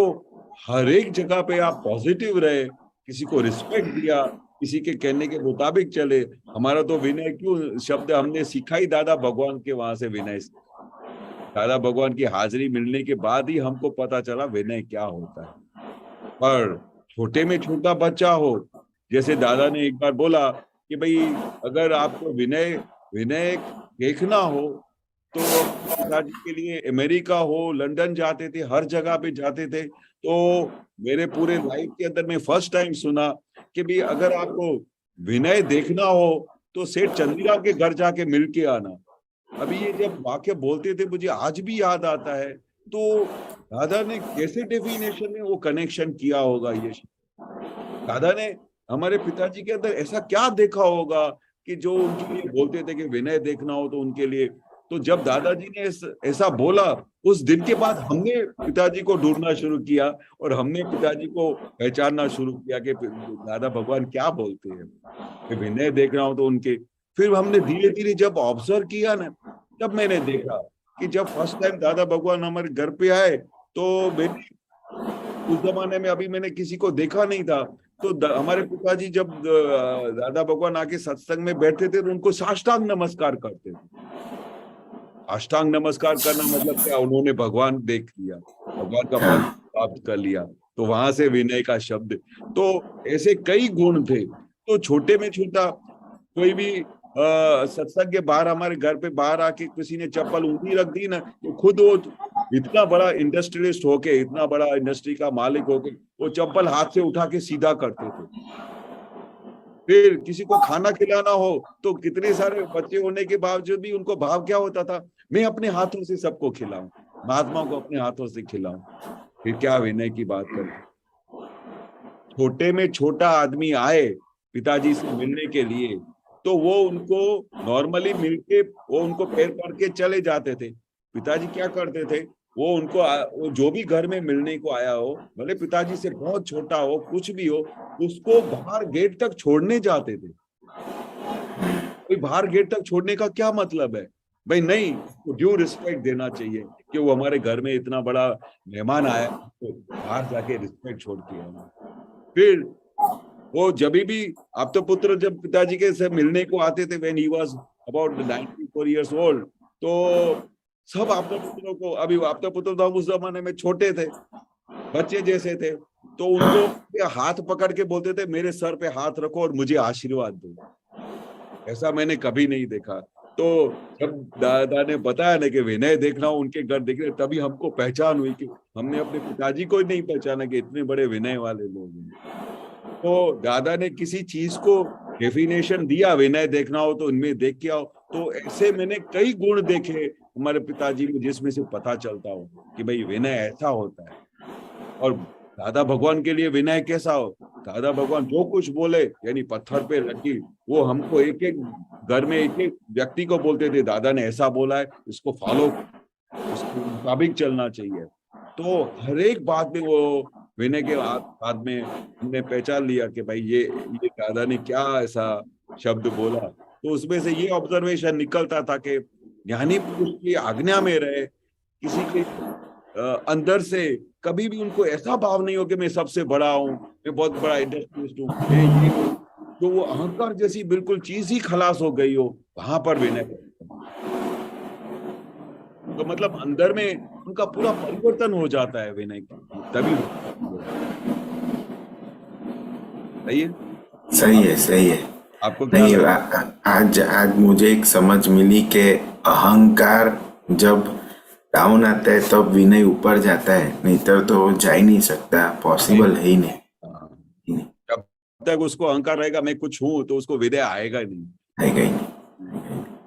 हर एक जगह पे आप पॉजिटिव रहे, किसी को रिस्पेक्ट दिया, किसी के कहने के मुताबिक चले। हमारा तो विनय क्यों शब्द हमने सीखा ही दादा भगवान के वहां से विनय। दादा भगवान की हाजिरी मिलने के बाद ही हमको पता चला विनय क्या होता है। पर छोटे में छोटा बच्चा हो, जैसे दादा ने एक बार बोला कि भाई अगर आपको विनय देखना हो तो पिताजी के लिए अमेरिका हो, लंदन जाते थे, हर जगह पे जाते थे। तो मेरे पूरे लाइफ के अंदर मैं फर्स्ट टाइम सुना कि भाई अगर आपको विनय देखना हो तो सेठ चंद्रीलाल के घर जाके मिल के आना। अभी ये जब वाक्य बोलते थे मुझे आज भी याद आता है। तो दादा ने कैसे डेफिनेशन में वो कनेक्शन किया होगा, ये दादा ने हमारे पिताजी के अंदर ऐसा क्या देखा होगा कि जो उनके लिए बोलते थे कि विनय देखना हो तो उनके लिए। तो जब दादाजी ने ऐसा बोला, उस दिन के बाद हमने पिताजी को ढूंढना शुरू किया और हमने पिताजी को पहचानना शुरू किया कि दादा भगवान क्या बोलते हैं कि विनय देखना हो तो उनके। फिर हमने धीरे धीरे जब ऑब्जर्व किया ना, तब मैंने देखा कि जब फर्स्ट टाइम दादा भगवान हमारे घर पे आए तो मैंने उस जमाने में अभी मैंने किसी को देखा नहीं था। तो हमारे पिताजी जब दादा भगवान आके सत्संग में बैठते थे तो उनको साष्टांग नमस्कार करते थे। अष्टांग नमस्कार करना मतलब क्या, उन्होंने भगवान देख लिया, भगवान का पद प्राप्त कर लिया, तो वहां से विनय का शब्द। तो ऐसे कई गुण थे। तो छोटे में छोटा कोई भी सत्संग के बाहर, हमारे घर पे बाहर आके किसी ने चप्पल ऊंची रख दी ना, तो खुद वो इतना बड़ा इंडस्ट्रियलिस्ट होके, इतना बड़ा इंडस्ट्री का मालिक होके, वो चप्पल हाथ से उठा के सीधा करते थे। फिर किसी को खाना खिलाना हो तो कितने सारे बच्चे होने के बावजूद भी उनको भाव क्या होता था, मैं अपने हाथों से सबको खिलाऊं, महात्मा को अपने हाथों से खिलाऊं। फिर क्या विनय की बात करें। छोटे में छोटा आदमी आए पिताजी से मिलने के लिए तो वो उनको नॉर्मली मिलके वो उनको पैर पड़ के चले जाते थे। पिताजी क्या करते थे, वो उनको वो जो भी घर में मिलने को आया हो, भले पिताजी से बहुत छोटा हो, कुछ भी हो, उसको बाहर गेट तक छोड़ने जाते थे। कोई बाहर गेट तक छोड़ने का क्या मतलब है भाई? नहीं, ड्यू रिस्पेक्ट देना चाहिए कि वो हमारे घर में इतना बड़ा मेहमान आया, तो बाहर जाके रिस्पेक्ट छोड़ के आना। फिर वो जब भी आप तो पुत्र जब पिताजी के से मिलने को आते थे, when he was about 94 years old, तो सब आपदा पुत्रों को, अभी आपदा पुत्र तो हम उस जमाने में छोटे थे, बच्चे जैसे थे, तो उनको हाथ पकड़ के बोलते थे मेरे सर पे हाथ रखो और मुझे आशीर्वाद दो। ऐसा मैंने कभी नहीं देखा। तो जब दादा ने बताया ना कि विनय देखना उनके घर देख रहे, तभी हमको पहचान हुई कि हमने अपने पिताजी को नहीं पहचाना कि इतने बड़े विनय वाले लोग हैं। तो दादा ने किसी चीज को डेफिनेशन दिया, विनय देखना हो तो इनमें देख के आओ। तो ऐसे मैंने कई गुण देखे हमारे पिताजी में जिसमें से पता चलता हो कि भाई विनय ऐसा होता है। और दादा भगवान के लिए विनय कैसा हो? दादा भगवान जो कुछ बोले, यानी पत्थर पे लकीर, वो हमको एक एक घर में एक एक व्यक्ति को बोलते थे दादा ने ऐसा बोला है, इसको फॉलो, इसके मुताबिक चलना चाहिए। तो हर एक बात में वो विनय के बाद में हमने पहचान लिया कि भाई ये दादा ने क्या ऐसा शब्द बोला। तो उसमें से ये ऑब्जर्वेशन निकलता था कि ज्ञानी पुरुष की आज्ञा में रहे, किसी के अंदर से कभी भी उनको ऐसा भाव नहीं हो कि मैं सबसे बड़ा हूँ, मैं बहुत बड़ा इंडस्ट्रियलिस्ट हूँ, तो वो अहंकार जैसी बिल्कुल चीज ही खलास हो गई हो, वहां पर विनय। तो मतलब अंदर में उनका पूरा परिवर्तन हो जाता है विनय की, तभी सही है। सही है आपको नहीं, आज मुझे एक समझ मिली कि अहंकार जब डाउन आता है तब विनय ऊपर जाता है, नहीं तो जा ही नहीं सकता, पॉसिबल है ही नहीं। जब तक उसको अहंकार रहेगा मैं कुछ हूँ, तो उसको विनय आएगा ही नहीं।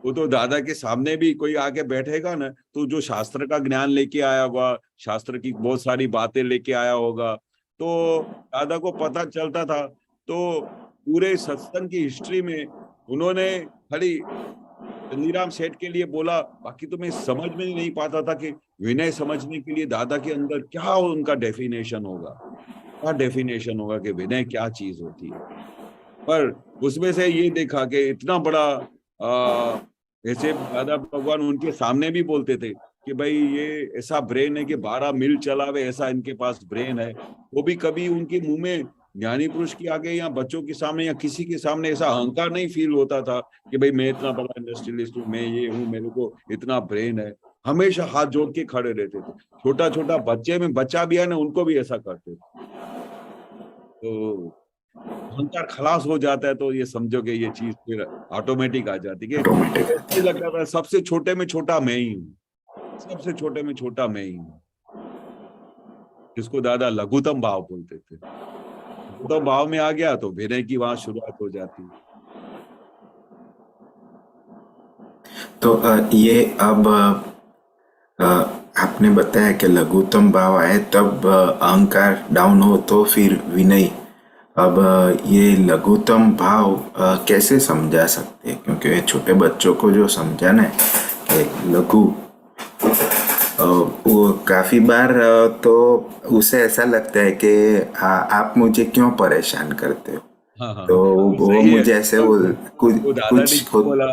वो तो दादा के सामने भी कोई आके बैठेगा ना, तो जो शास्त्र का ज्ञान लेके आया होगा, शास्त्र की बहुत सारी बातें लेके आया होगा, तो दादा को पता चलता था। तो पूरे सत्संग की हिस्ट्री में उन्होंने खाली चंदीराम सेठ के लिए बोला, बाकी तो मैं समझ में नहीं पाता था कि विनय समझने के लिए दादा के अंदर क्या उनका डेफिनेशन होगा कि विनय क्या चीज होती है। पर उसमें से ये देखा कि इतना बड़ा ऐसे दादा भगवान उनके सामने भी बोलते थे कि भाई ये ऐसा ब्रेन है कि 12 मील चलावे, ऐसा इनके पास ब्रेन है। वो भी कभी उनके मुंह में ज्ञानी पुरुष के आगे या बच्चों के सामने या किसी के सामने ऐसा अहंकार नहीं फील होता था कि भाई मैं इतना बड़ा इंडस्ट्रियलिस्ट हूँ, मैं ये हूँ, मेरे को इतना ब्रेन है। हमेशा हाथ जोड़ के खड़े रहते थे। छोटा छोटा बच्चा भी है ना, उनको भी ऐसा करते थे। तो अहंकार खलास हो जाता है तो ये समझो कि ये चीज फिर ऑटोमेटिक आ जाती है। कि लगता था सबसे छोटे में छोटा मैं ही हूँ, सबसे छोटे में छोटा मैं ही हूँ, जिसको दादा लघुतम भाव बोलते थे। तो भाव में आ गया तो विनय की वहां शुरुआत हो जाती है। तो ये अब आपने बताया कि लघुतम भाव आए तब अहंकार डाउन हो तो फिर विनय। अब ये लघुतम भाव कैसे समझा सकते हैं? क्योंकि छोटे बच्चों को जो समझाना है लघु, वो काफी बार तो उसे ऐसा लगता है कि आप मुझे क्यों परेशान करते हो। हाँ, तो वो मुझे ऐसे कुछ बोला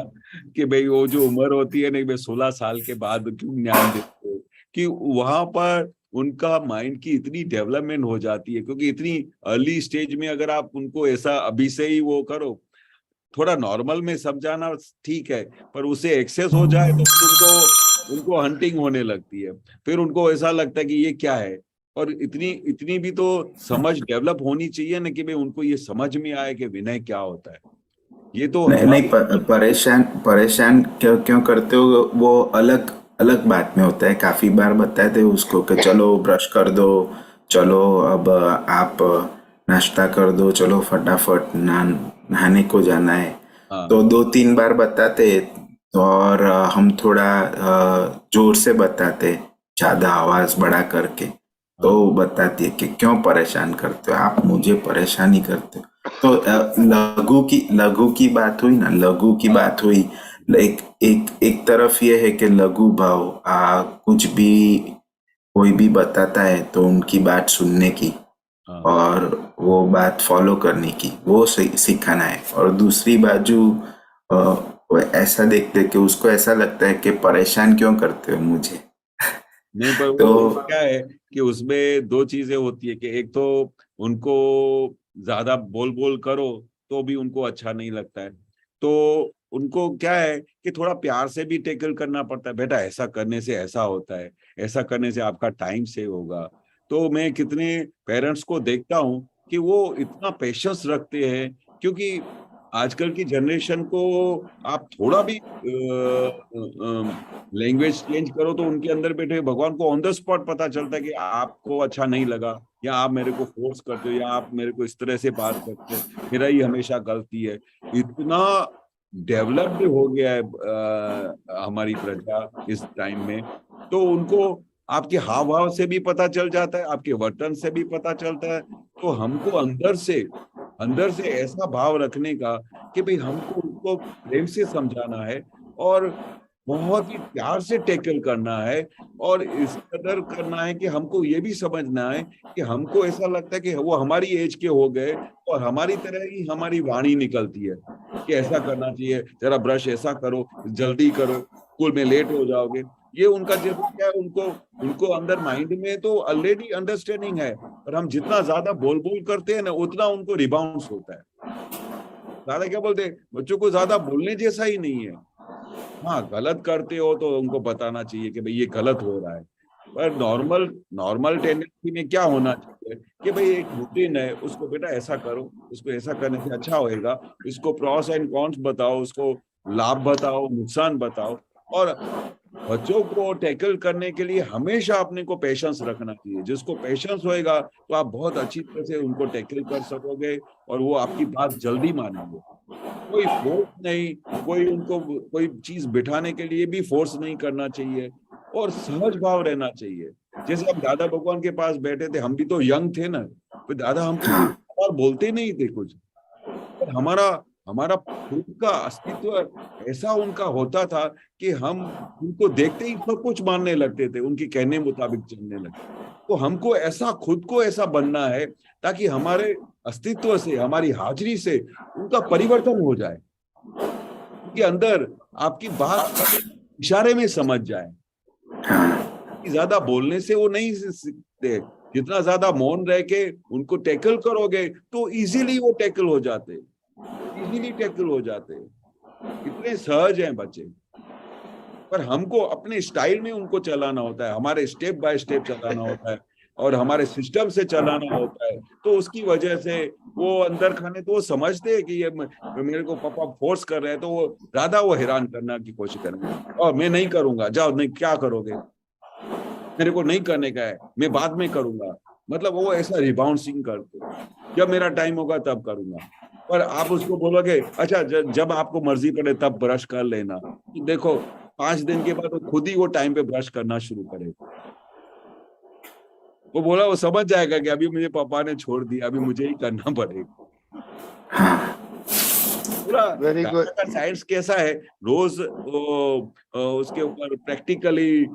कि भाई वो जो उम्र होती है ना, 16 साल के बाद क्यों ज्ञान देते हो, कि वहां पर उनका माइंड की इतनी डेवलपमेंट हो जाती है। क्योंकि इतनी अर्ली स्टेज में अगर आप उनको ऐसा अभी से ही वो करो, थोड़ा नॉर्मल में समझाना ठीक है, पर उसे एक्सेस हो जाए तो उनको हंटिंग होने लगती है। फिर उनको ऐसा लगता है कि ये क्या है। और इतनी भी तो समझ डेवलप होनी चाहिए ना कि भाई उनको ये समझ में आए कि विनय क्या होता है। ये तो नहीं परेशान क्यों करते हो, वो अलग बात में होता है। काफी बार बताए थे उसको कि चलो ब्रश कर दो, चलो अब आप नाश्ता कर दो, चलो फटाफट नहाने को जाना है। तो 2-3 बार बताते और हम थोड़ा जोर से बताते, ज्यादा आवाज बढ़ा करके, तो बताती है कि क्यों परेशान करते हो आप, मुझे परेशान ही करते हो। तो लघु की बात हुई ना, लघु की बात हुई। एक तरफ ये है कि लघु भाव कुछ भी कोई भी बताता है तो उनकी बात सुनने की हाँ और वो बात फॉलो करने की, वो सिखाना है। और दूसरी बाजू वो ऐसा देखते कि उसको ऐसा लगता है कि परेशान क्यों करते हो मुझे। नहीं, पर तो वो क्या है कि उसमें दो चीजें होती है कि एक तो उनको ज्यादा बोल बोल करो तो भी उनको अच्छा नहीं लगता है, तो उनको क्या है कि थोड़ा प्यार से भी टेकल करना पड़ता है। बेटा ऐसा करने से ऐसा होता है, ऐसा करने से आपका टाइम सेव होगा। तो मैं कितने पेरेंट्स को देखता हूँ कि वो इतना पेशेंस रखते हैं, क्योंकि आजकल की जनरेशन को आप थोड़ा भी लैंग्वेज चेंज करो तो उनके अंदर बैठे भगवान को ऑन द स्पॉट पता चलता है कि आपको अच्छा नहीं लगा, या आप मेरे को फोर्स करते हो, या आप मेरे को इस तरह से बात करते हो, मेरा ही हमेशा गलती है। इतना डेवलप्ड हो गया है हमारी प्रजा इस टाइम में, तो उनको आपके हाव भाव से भी पता चल जाता है, आपके वर्तन से भी पता चलता है। तो हमको अंदर से ऐसा भाव रखने का कि भाई हमको उनको प्रेम से समझाना है और बहुत ही प्यार से टेकल करना है, और इस कदर करना है कि हमको ये भी समझना है कि हमको ऐसा लगता है कि वो हमारी एज के हो गए और हमारी तरह ही हमारी वाणी निकलती है कि ऐसा करना चाहिए, जरा ब्रश ऐसा करो, जल्दी करो, स्कूल में लेट हो जाओगे। ये उनका जैसे क्या है, उनको अंदर माइंड में तो ऑलरेडी अंडरस्टैंडिंग है, पर हम जितना ज्यादा बोल बोल करते हैं ना उतना उनको रिबाउंस होता है। ज्यादा क्या बोलते हैं, बच्चों को ज्यादा बोलने जैसा ही नहीं है। हाँ, गलत करते हो तो उनको बताना चाहिए कि भाई ये गलत हो रहा है, पर नॉर्मल टेंडेंसी में क्या होना चाहिए कि भाई एक रूटीन है, उसको बेटा ऐसा करो, उसको ऐसा करने से अच्छा होएगा, इसको प्रॉस एंड कॉन्स बताओ, उसको लाभ बताओ, नुकसान बताओ। और बच्चों को टैकल करने के लिए हमेशा अपने को पेशेंस रखना चाहिए। जिसको पेशेंस होएगा तो आप बहुत अच्छी तरह से उनको टैकल कर सकोगे और वो आपकी बात जल्दी मानेंगे। कोई फोर्स नहीं, उनको कोई चीज बिठाने के लिए भी फोर्स नहीं करना चाहिए, और सहज भाव रहना चाहिए। जैसे हम दादा भगवान के पास बैठे थे, हम भी तो यंग थे ना, तो दादा हमको कोई बार बोलते नहीं थे कुछ, पर हमारा खुद का अस्तित्व ऐसा उनका होता था कि हम उनको देखते ही सब कुछ मानने लगते थे, उनके कहने मुताबिक चलने लगते। तो हमको ऐसा खुद को ऐसा बनना है ताकि हमारे अस्तित्व से, हमारी हाजिरी से उनका परिवर्तन हो जाए, उनके अंदर आपकी बात इशारे में समझ जाए। ज्यादा बोलने से वो नहीं सीखते, जितना ज्यादा मौन रह के उनको टैकल करोगे तो इजीली वो टैकल हो जाते, इतने सहज हैं बच्चे। पर हमको अपने स्टाइल में उनको चलाना होता है, हमारे स्टेप बाय स्टेप चलाना होता है और हमारे सिस्टम से चलाना होता है। तो उसकी वजह से वो अंदर खाने तो वो समझते हैं कि ये मेरे को पापा फोर्स कर रहे हैं, तो वो ज्यादा वो हैरान करने की कोशिश करेंगे, और मैं नहीं करूंगा, जाओ, नहीं क्या करोगे, मेरे को नहीं करने का है, मैं बाद में करूंगा। मतलब वो ऐसा रिबाउंसिंग करते, जब मेरा टाइम होगा तब करूंगा। पर आप उसको बोलोगे अच्छा जब आपको मर्जी पड़े तब ब्रश कर लेना, तो देखो 5 दिन के बाद वो खुद ही वो टाइम पे ब्रश करना शुरू करेगा। वो बोला, वो समझ जाएगा कि अभी मुझे पापा ने छोड़ दिया, अभी मुझे ही करना पड़ेगा। पूरा का साइंस कैसा है, रोज उसके ऊपर प्रैक्टिकली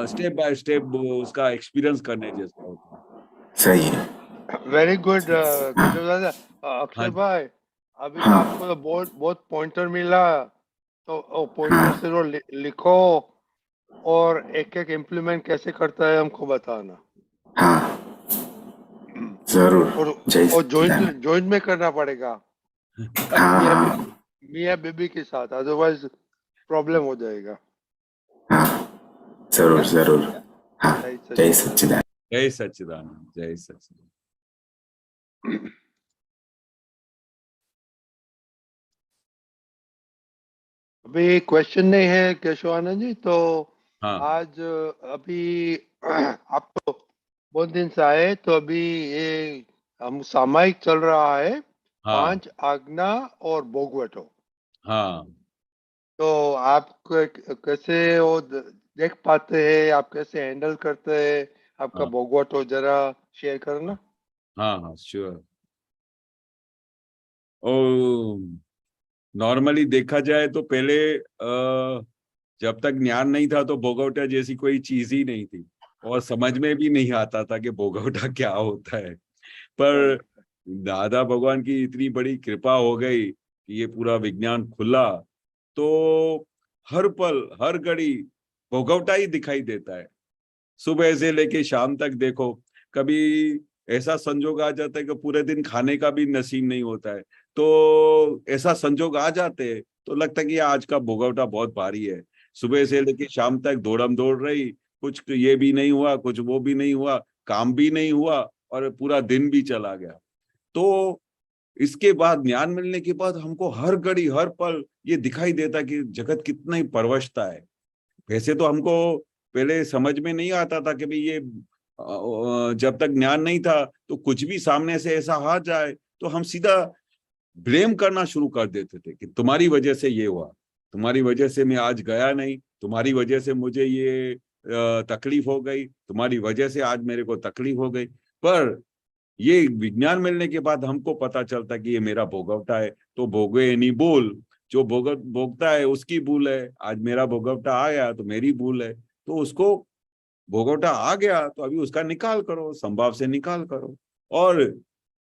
स्टेप बाय स्टेप उसका एक्सपीरियंस करने जैसा होता है। सही है। वेरी गुड केशव दादा। अक्षर भाई, अभी तो आपको तो बहुत पॉइंटर मिला, तो पॉइंटर से वो लिखो और एक एक इम्प्लीमेंट कैसे करता है हमको बताना। जरूर। और जॉइंट में करना पड़ेगा मियाँ बीबी के साथ, अदरवाइज प्रॉब्लम हो जाएगा। जरूर जरूर। हाँ, जय सच्चिदानंद। जय सच्चिदानंद, जय सच्चिदानंद। अभी क्वेश्चन नहीं है केशव आनंद जी, तो हाँ। आज अभी आप तो बहुत दिन से आए, तो अभी ये हम सामायिक चल रहा है। हाँ। 5 आज्ञा और भोगवटो। हाँ, तो आप कैसे वो देख पाते हैं, आप कैसे हैंडल करते हैं आपका भोगवटो, जरा शेयर करना। हाँ, श्योर। नॉर्मली देखा जाए तो पहले जब तक ज्ञान नहीं था तो भोगवटा जैसी कोई चीज ही नहीं थी, और समझ में भी नहीं आता था कि भोगवटा क्या होता है। पर दादा भगवान की इतनी बड़ी कृपा हो गई कि ये पूरा विज्ञान खुला, तो हर पल हर घड़ी भोगवटा ही दिखाई देता है। सुबह से लेके शाम तक देखो, कभी ऐसा संजोग आ जाता है कि पूरे दिन खाने का भी नसीब नहीं होता है, तो ऐसा संजोग आ जाते हैं तो लगता है कि आज का भोगवटा बहुत भारी है। सुबह से लेके शाम तक दौड़म दौड़ रही, कुछ ये भी नहीं हुआ, कुछ वो भी नहीं हुआ, काम भी नहीं हुआ और पूरा दिन भी चला गया। तो इसके बाद ज्ञान मिलने के बाद हमको हर घड़ी हर पल ये दिखाई देता कि जगत कितना ही परवशता है। वैसे तो हमको पहले समझ में नहीं आता था कि भाई ये जब तक ज्ञान नहीं था तो कुछ भी सामने से ऐसा आ जाए तो हम सीधा ब्लेम करना शुरू कर देते थे कि तुम्हारी वजह से ये हुआ, तुम्हारी वजह से मैं आज गया नहीं, तुम्हारी वजह से मुझे ये तकलीफ हो गई, तुम्हारी वजह से आज मेरे को तकलीफ हो गई। पर ये विज्ञान मिलने के बाद हमको पता चलता कि ये मेरा भोगवटा है, तो भोगे नहीं भूल, जो भोगता है उसकी भूल है। आज मेरा भोगवटा आया तो मेरी भूल है, तो उसको भोगवटा आ गया तो अभी उसका निकाल करो, संभाव से निकाल करो और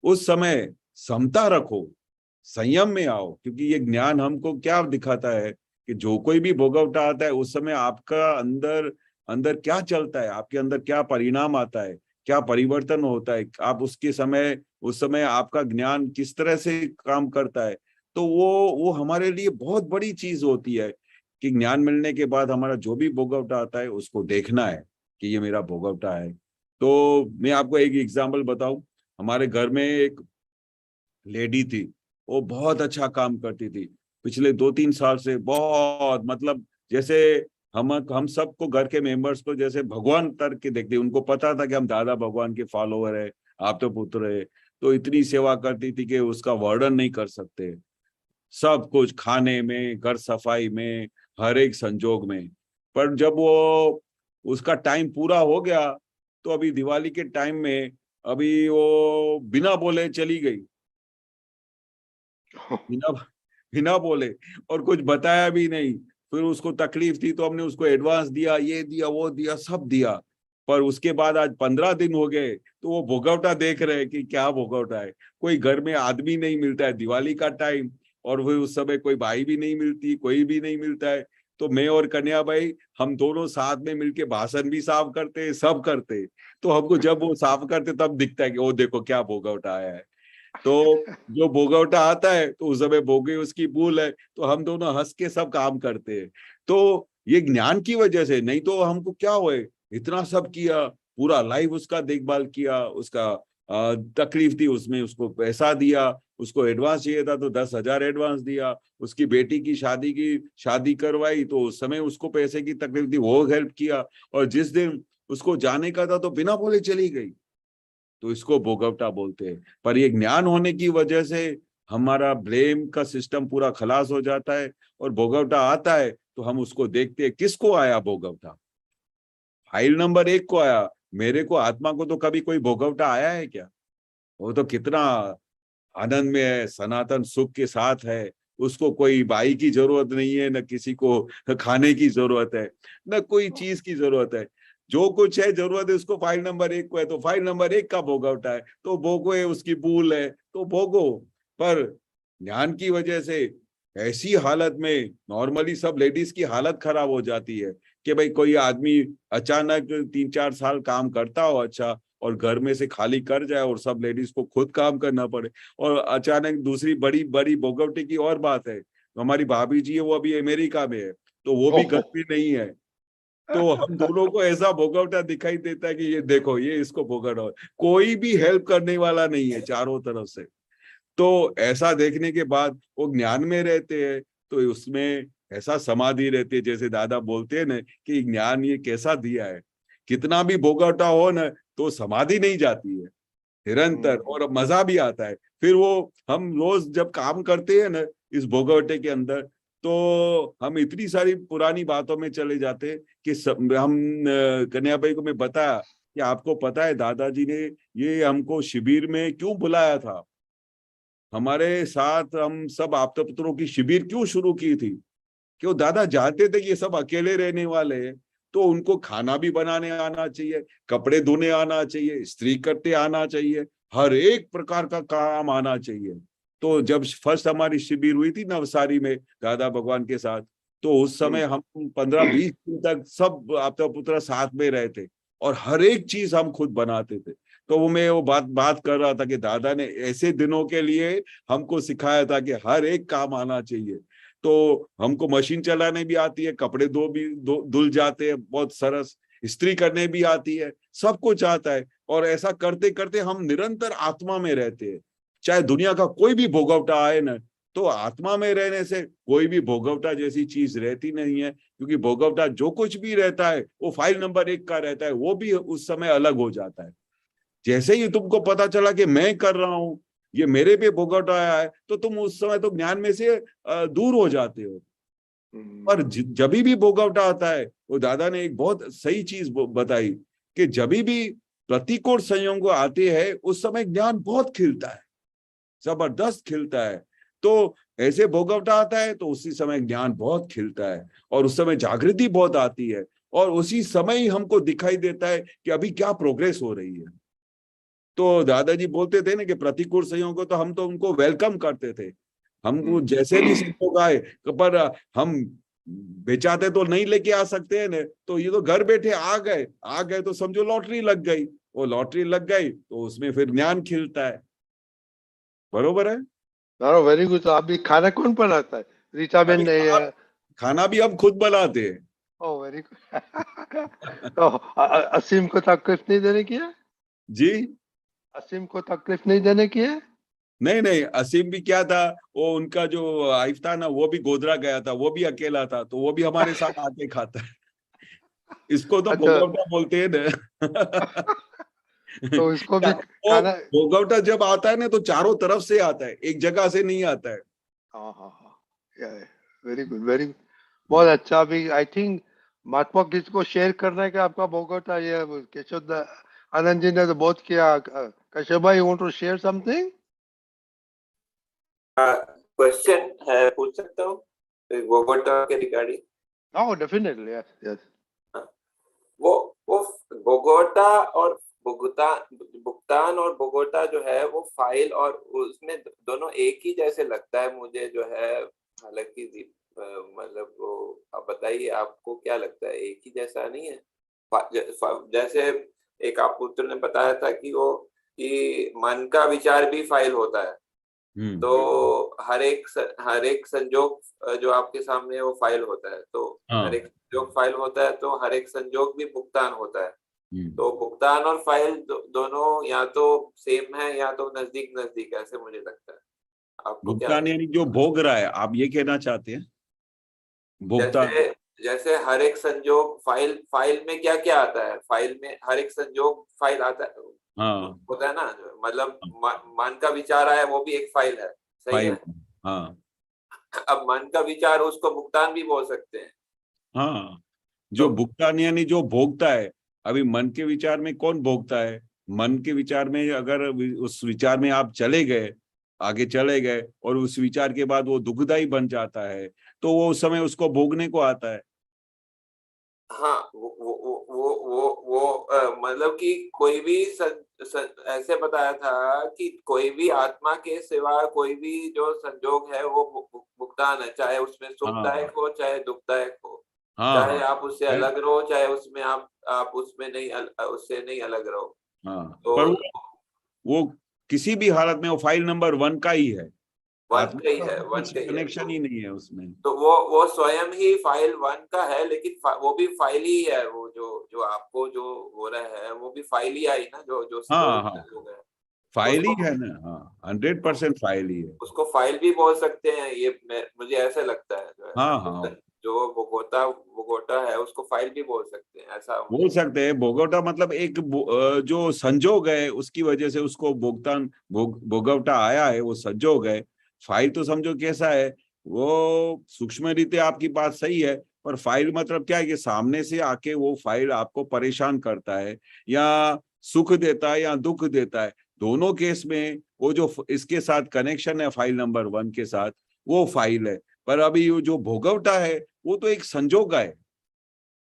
उस समय समता रखो, संयम में आओ। क्योंकि ये ज्ञान हमको क्या दिखाता है कि जो कोई भी भोगवटा आता है उस समय आपका अंदर अंदर क्या चलता है, आपके अंदर क्या परिणाम आता है, क्या परिवर्तन होता है, आप उसके समय उस समय आपका ज्ञान किस तरह से काम करता है। तो वो हमारे लिए बहुत बड़ी चीज होती है कि ज्ञान मिलने के बाद हमारा जो भी भोगवटा आता है उसको देखना है कि ये मेरा भोगवटा है। तो मैं आपको एक एग्जांपल बताऊं, हमारे घर में एक लेडी थी, वो बहुत अच्छा काम करती थी पिछले 2-3 साल से, बहुत मतलब जैसे हम सबको घर के मेंबर्स को जैसे भगवान तर के देखते, उनको पता था कि हम दादा भगवान के फॉलोअर है, आप तो पुत्र है, तो इतनी सेवा करती थी कि उसका वर्णन नहीं कर सकते। सब कुछ खाने में, घर सफाई में, हर एक संजोग में। पर जब वो उसका टाइम पूरा हो गया तो अभी दिवाली के टाइम में अभी वो बिना बोले चली गई, बिना बोले और कुछ बताया भी नहीं। फिर उसको तकलीफ थी तो हमने उसको एडवांस दिया, ये दिया वो दिया सब दिया। पर उसके बाद आज 15 दिन हो गए तो वो भोगवटा देख रहे हैं कि क्या भोगवटा है। कोई घर में आदमी नहीं मिलता है दिवाली का टाइम, और वो उस समय कोई भाई भी नहीं मिलती, कोई भी नहीं मिलता है। तो मैं और कन्या भाई हम दोनों साथ में मिलके भाषण भी साफ करते, सब करते। तो हमको जब वो साफ करते तब दिखता है कि ओ देखो क्या भोगवटा आया है। तो जो भोगवटा आता है तो उस समय भोगे उसकी भूल है, तो हम दोनों हंस के सब काम करते हैं। तो ये ज्ञान की वजह से, नहीं तो हमको क्या हुए, इतना सब किया, पूरा लाइफ उसका देखभाल किया, उसका तकलीफ थी उसमें उसको पैसा दिया, उसको एडवांस चाहिए था तो 10,000 एडवांस दिया, उसकी बेटी की शादी करवाई तो उस समय उसको पैसे की तकलीफ थी, वो हेल्प किया, और जिस दिन उसको जाने का था तो बिना बोले चली गई। तो इसको भोगवटा बोलते हैं। पर ये ज्ञान होने की वजह से हमारा ब्लेम का सिस्टम पूरा खलास हो जाता है, और भोगवटा आता है तो हम उसको देखते हैं किसको आया भोगवटा, फाइल नंबर 1 को आया, मेरे को आत्मा को तो कभी कोई भोगवटा आया है क्या? वो तो कितना आनंद में है, सनातन सुख के साथ है, उसको कोई भाई की जरूरत नहीं है, न किसी को खाने की जरूरत है, न कोई चीज की जरूरत है। जो कुछ है जरूरत है उसको फाइल नंबर 1 को है, तो फाइल नंबर 1 का भोगवटा है तो भोगो, है उसकी भूल है तो भोगो। पर ज्ञान की वजह से ऐसी हालत में नॉर्मली सब लेडीज की हालत खराब हो जाती है कि भाई कोई आदमी अचानक 3-4 साल काम करता हो अच्छा, और घर में से खाली कर जाए और सब लेडीज को खुद काम करना पड़े। और अचानक दूसरी बड़ी बड़ी भोगवटे की और बात है, हमारी भाभी जी है वो अभी अमेरिका में है, तो वो भी घर में नहीं है। तो हम दोनों को ऐसा भोगवटा दिखाई देता है कि ये देखो ये इसको भोगवटा, कोई भी हेल्प करने वाला नहीं है चारों तरफ से। तो ऐसा देखने के बाद वो ज्ञान में रहते हैं तो उसमें ऐसा समाधि रहती है, जैसे दादा बोलते हैं ना कि ज्ञान ये कैसा दिया है, कितना भी भोगवटा हो ना तो समाधि नहीं जाती है निरंतर, और मजा भी आता है। फिर वो हम रोज जब काम करते हैं ना इस भोगवटे के अंदर, तो हम इतनी सारी पुरानी बातों में चले जाते कि हम कन्या भाई को मैं बताया कि आपको पता है दादाजी ने ये हमको शिविर में क्यों बुलाया था, हमारे साथ हम सब आपता पुत्रों की शिविर क्यों शुरू की थी, क्यों दादा जानते थे कि ये सब अकेले रहने वाले हैं, तो उनको खाना भी बनाने आना चाहिए, कपड़े धोने आना चाहिए, स्त्री करते आना चाहिए, हर एक प्रकार का काम आना चाहिए। तो जब फर्स्ट हमारी शिविर हुई थी नवसारी में दादा भगवान के साथ, तो उस समय हम 15-20 दिन तक सब आपका पुत्र साथ में रहे थे और हर एक चीज हम खुद बनाते थे। तो वो मैं वो बात कर रहा था कि दादा ने ऐसे दिनों के लिए हमको सिखाया था कि हर एक काम आना चाहिए। तो हमको मशीन चलाने भी आती है, कपड़े धुल जाते हैं बहुत सरस, स्त्री करने भी आती है, सब कुछ आता है। और ऐसा करते करते हम निरंतर आत्मा में रहते हैं। चाहे दुनिया का कोई भी भोगवटा आए ना, तो आत्मा में रहने से कोई भी भोगवटा जैसी चीज रहती नहीं है, क्योंकि भोगवटा जो कुछ भी रहता है वो फाइल नंबर 1 का रहता है, वो भी उस समय अलग हो जाता है। जैसे ही तुमको पता चला कि मैं कर रहा हूं, ये मेरे पे भोगवटा आया है, तो तुम उस समय तो ज्ञान में से दूर हो जाते हो। पर जब भी भोगवटा आता है, वो दादा ने एक बहुत सही चीज बताई कि जब भी प्रतिकूल संयोग आते हैं उस समय ज्ञान बहुत खिलता है, जबरदस्त खिलता है। तो ऐसे भोगवटा आता है तो उसी समय ज्ञान बहुत खिलता है और उस समय जागृति बहुत आती है और उसी समय ही हमको दिखाई देता है कि अभी क्या प्रोग्रेस हो रही है। तो दादाजी बोलते थे ना कि प्रतिकूल संयोग को तो हम तो उनको वेलकम करते थे, हमको जैसे भी संयोग आए, पर हम बेचाते तो नहीं लेके आ सकते हैं ना, तो ये तो घर बैठे आ गए तो समझो लॉटरी लग गई। वो लॉटरी लग गई तो उसमें फिर ज्ञान खिलता है। बरोबर है? Very good. तो अभी खाना कौन बनाता है? रीता बेन ने खाना भी हम खुद बनाते हैं। Oh very good. तो असीम को तकलीफ नहीं देने की है जी? असीम को तकलीफ नहीं देने की है? नहीं, असीम भी क्या था, वो उनका जो वाइफ था ना, वो भी गोधरा गया था, वो भी अकेला था, तो वो भी हमारे साथ आके खाता है। इसको तो भोगवटा बोलते हैं ना। तो इसको भी खाना भोगवटा जब आता है ना तो चारों तरफ से आता है, एक जगह से नहीं आता है। हाँ, वेरी गुड, वेरी गुड, बहुत अच्छा। अभी आई थिंक महात्मा किसको शेयर करने का आपका भोगवटा, ये केशव आनंद जी ने तो बहुत किया। कश्यप भाई, you want to share something? Question है, पूछ सकता हूँ भोगवटा के regarding? Oh definitely, yes yes. वो भोगवटा और भुगतान और भोगवटा जो है वो फाइल और उसमें दोनों एक ही जैसे लगता है मुझे जो है। हालांकि मतलब वो आप बताइए, आपको क्या लगता है, एक ही जैसा नहीं है? जैसे एक आप पुत्र ने बताया था कि मन का विचार भी फाइल होता है, तो हर एक संजोग जो आपके सामने है वो फाइल होता है, तो हर एक संजोग फाइल होता है, तो हर एक संजोग भी भुगतान होता है। तो भुगतान और फाइल दोनों या तो सेम है या तो नजदीक ऐसे मुझे लगता है। आपको क्या? भुगतान यानी जो भोग रहा है, आप ये कहना चाहते हैं? भुगतान जैसे हर एक संजोग फाइल में क्या क्या आता है, फाइल में हर एक संजोग फाइल आता है, होता है ना, मतलब मन का विचार आया वो भी एक फाइल है, सही है? हाँ। अब मन का विचार, उसको भुगतान भी बोल सकते हैं। हाँ, जो भुगतान यानी जो भोगता है। अभी मन के विचार में कौन भोगता है? मन के विचार में अगर उस विचार में आप आगे चले गए और उस विचार के बाद वो दुखदाई बन जाता है, तो वो उस समय उसको भोगने को आता है। हाँ, वो मतलब कि कोई भी ऐसे बताया था कि कोई भी आत्मा के सिवा कोई भी जो संजोग है वो भुगतान है, चाहे उसमें सुखदायक हो चाहे दुखदायक हो, चाहे आप उससे अलग रहो चाहे उसमें आप उसमें नहीं, उससे नहीं अलग रहो। तो पर वो किसी भी हालत में वो फाइल नंबर 1 का ही है, कनेक्शन ही नहीं है उसमें। तो वो स्वयं ही फाइल 1 का है, लेकिन वो भी फाइल ही है। वो जो आपको जो हो रहा है वो भी फाइल ही आई ना, जो फाइल ही है ना। हाँ, 100% फाइल ही है। उसको फाइल भी बोल सकते हैं, ये मुझे ऐसा लगता है। हाँ, जो भोगवटा है उसको फाइल भी बोल सकते हैं, ऐसा बोल सकते हैं। भोगवटा मतलब एक जो संजोग है उसकी वजह से उसको भोगवटा आया है, वो संजोग है। फाइल तो समझो कैसा है, वो सूक्ष्म रीते आपकी बात सही है, पर फाइल मतलब क्या है कि सामने से आके वो फाइल आपको परेशान करता है या सुख देता है या दुख देता है। दोनों केस में वो जो इसके साथ कनेक्शन है फाइल नंबर 1 के साथ, वो फाइल है। पर अभी जो भोगवटा है वो तो एक संजोग है,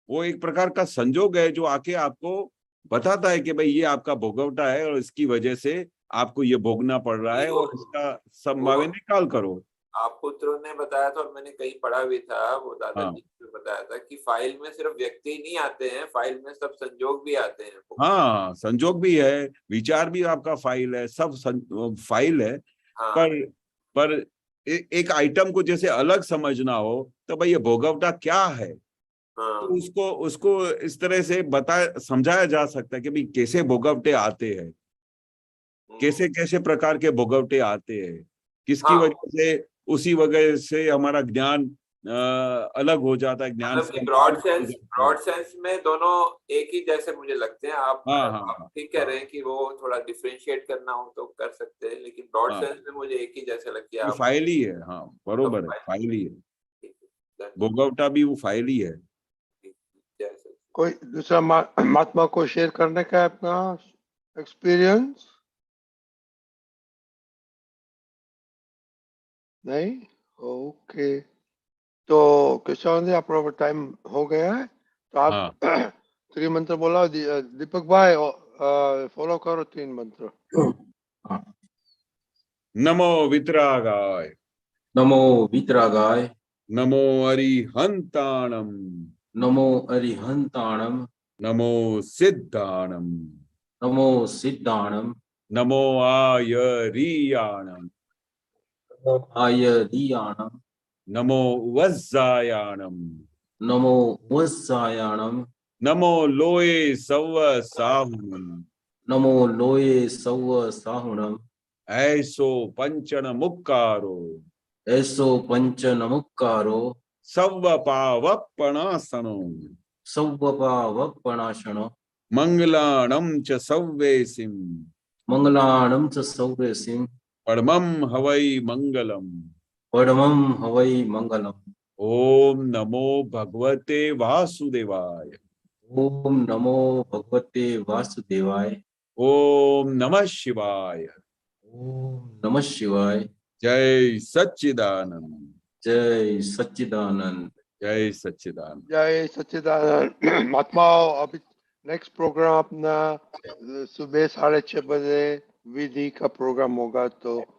वो एक प्रकार का संजोग है जो आके आपको बताता है कि भाई ये आपका भोगवटा है और इसकी वजह से आपको ये भोगना पड़ रहा है और इसका संभावना निकाल करो। आप पुत्रों ने बताया था और मैंने कहीं पढ़ा भी था, वो दादाजी ने बताया था कि फाइल में सिर्फ व्यक्ति नहीं आते हैं, फाइल में सब संजोग भी आते हैं। हाँ, संजोग भी है, विचार भी आपका फाइल है, सब फाइल है। हाँ। पर एक आइटम को जैसे अलग समझना हो तो भाई ये भोगवटा क्या है, तो उसको इस तरह से समझाया जा सकता है कि भाई कैसे भोगवटे आते हैं, कैसे कैसे प्रकार के भोगवटे आते हैं, किसकी वजह से, उसी वजह से हमारा ज्ञान अलग हो जाता है। ज्ञान ब्रॉड सेंस में दोनों एक ही जैसे मुझे लगते हैं। आप ठीक कह रहे हैं कि वो थोड़ा डिफरेंशिएट करना हो तो कर सकते हैं, लेकिन ब्रॉड सेंस में मुझे एक ही जैसे लगती है। फाइल ही है। हाँ बरोबर है, फाइल ही है, भोगवटा भी वो फाइल ही है। कोई दूसरा महात्मा को शेयर करने का अपना एक्सपीरियंस? नहीं? ओके, तो किशोर जी आपका टाइम हो गया है, तो आप 3 मंत्र बोला। दीपक भाई फॉलो करो 3 मंत्र। नमो वितरागाय, नमो वितरागाय, नमो अरिहंताणम, नमो अरिहंताणम, नमो सिद्धाणम, नमो सिद्धाणम, नमो आयरियाणम, आयरियाणम, नमो वज्जायाणम, नमो वज्जायाणम, नमो लोये सव साहुणम, नमो लोये सव साहुणम, ऐसो पंचन मुक्कारो, ऐसो पंचन मुक्कारो, सव्व पावप्पणासनो, सव्व पावप्पणासनो, मंगलाणं च सव्वेसिं, मंगलाणं च सव्वेसिं, परमं हवै मंगलम्, परमं हवै मंगलम्। ओम नमो भगवते वासुदेवाय, ओम नमो भगवते वासुदेवाय, ओम नमः शिवाय, ओम नमः शिवाय। जय सच्चिदानंद, जय सच्चिदानंद, जय सच्चिदानंद, जय सच्चिदानंद। महात्माओं, अभी नेक्स्ट प्रोग्राम अपना सुबह 6:30 बजे विधि का प्रोग्राम होगा, तो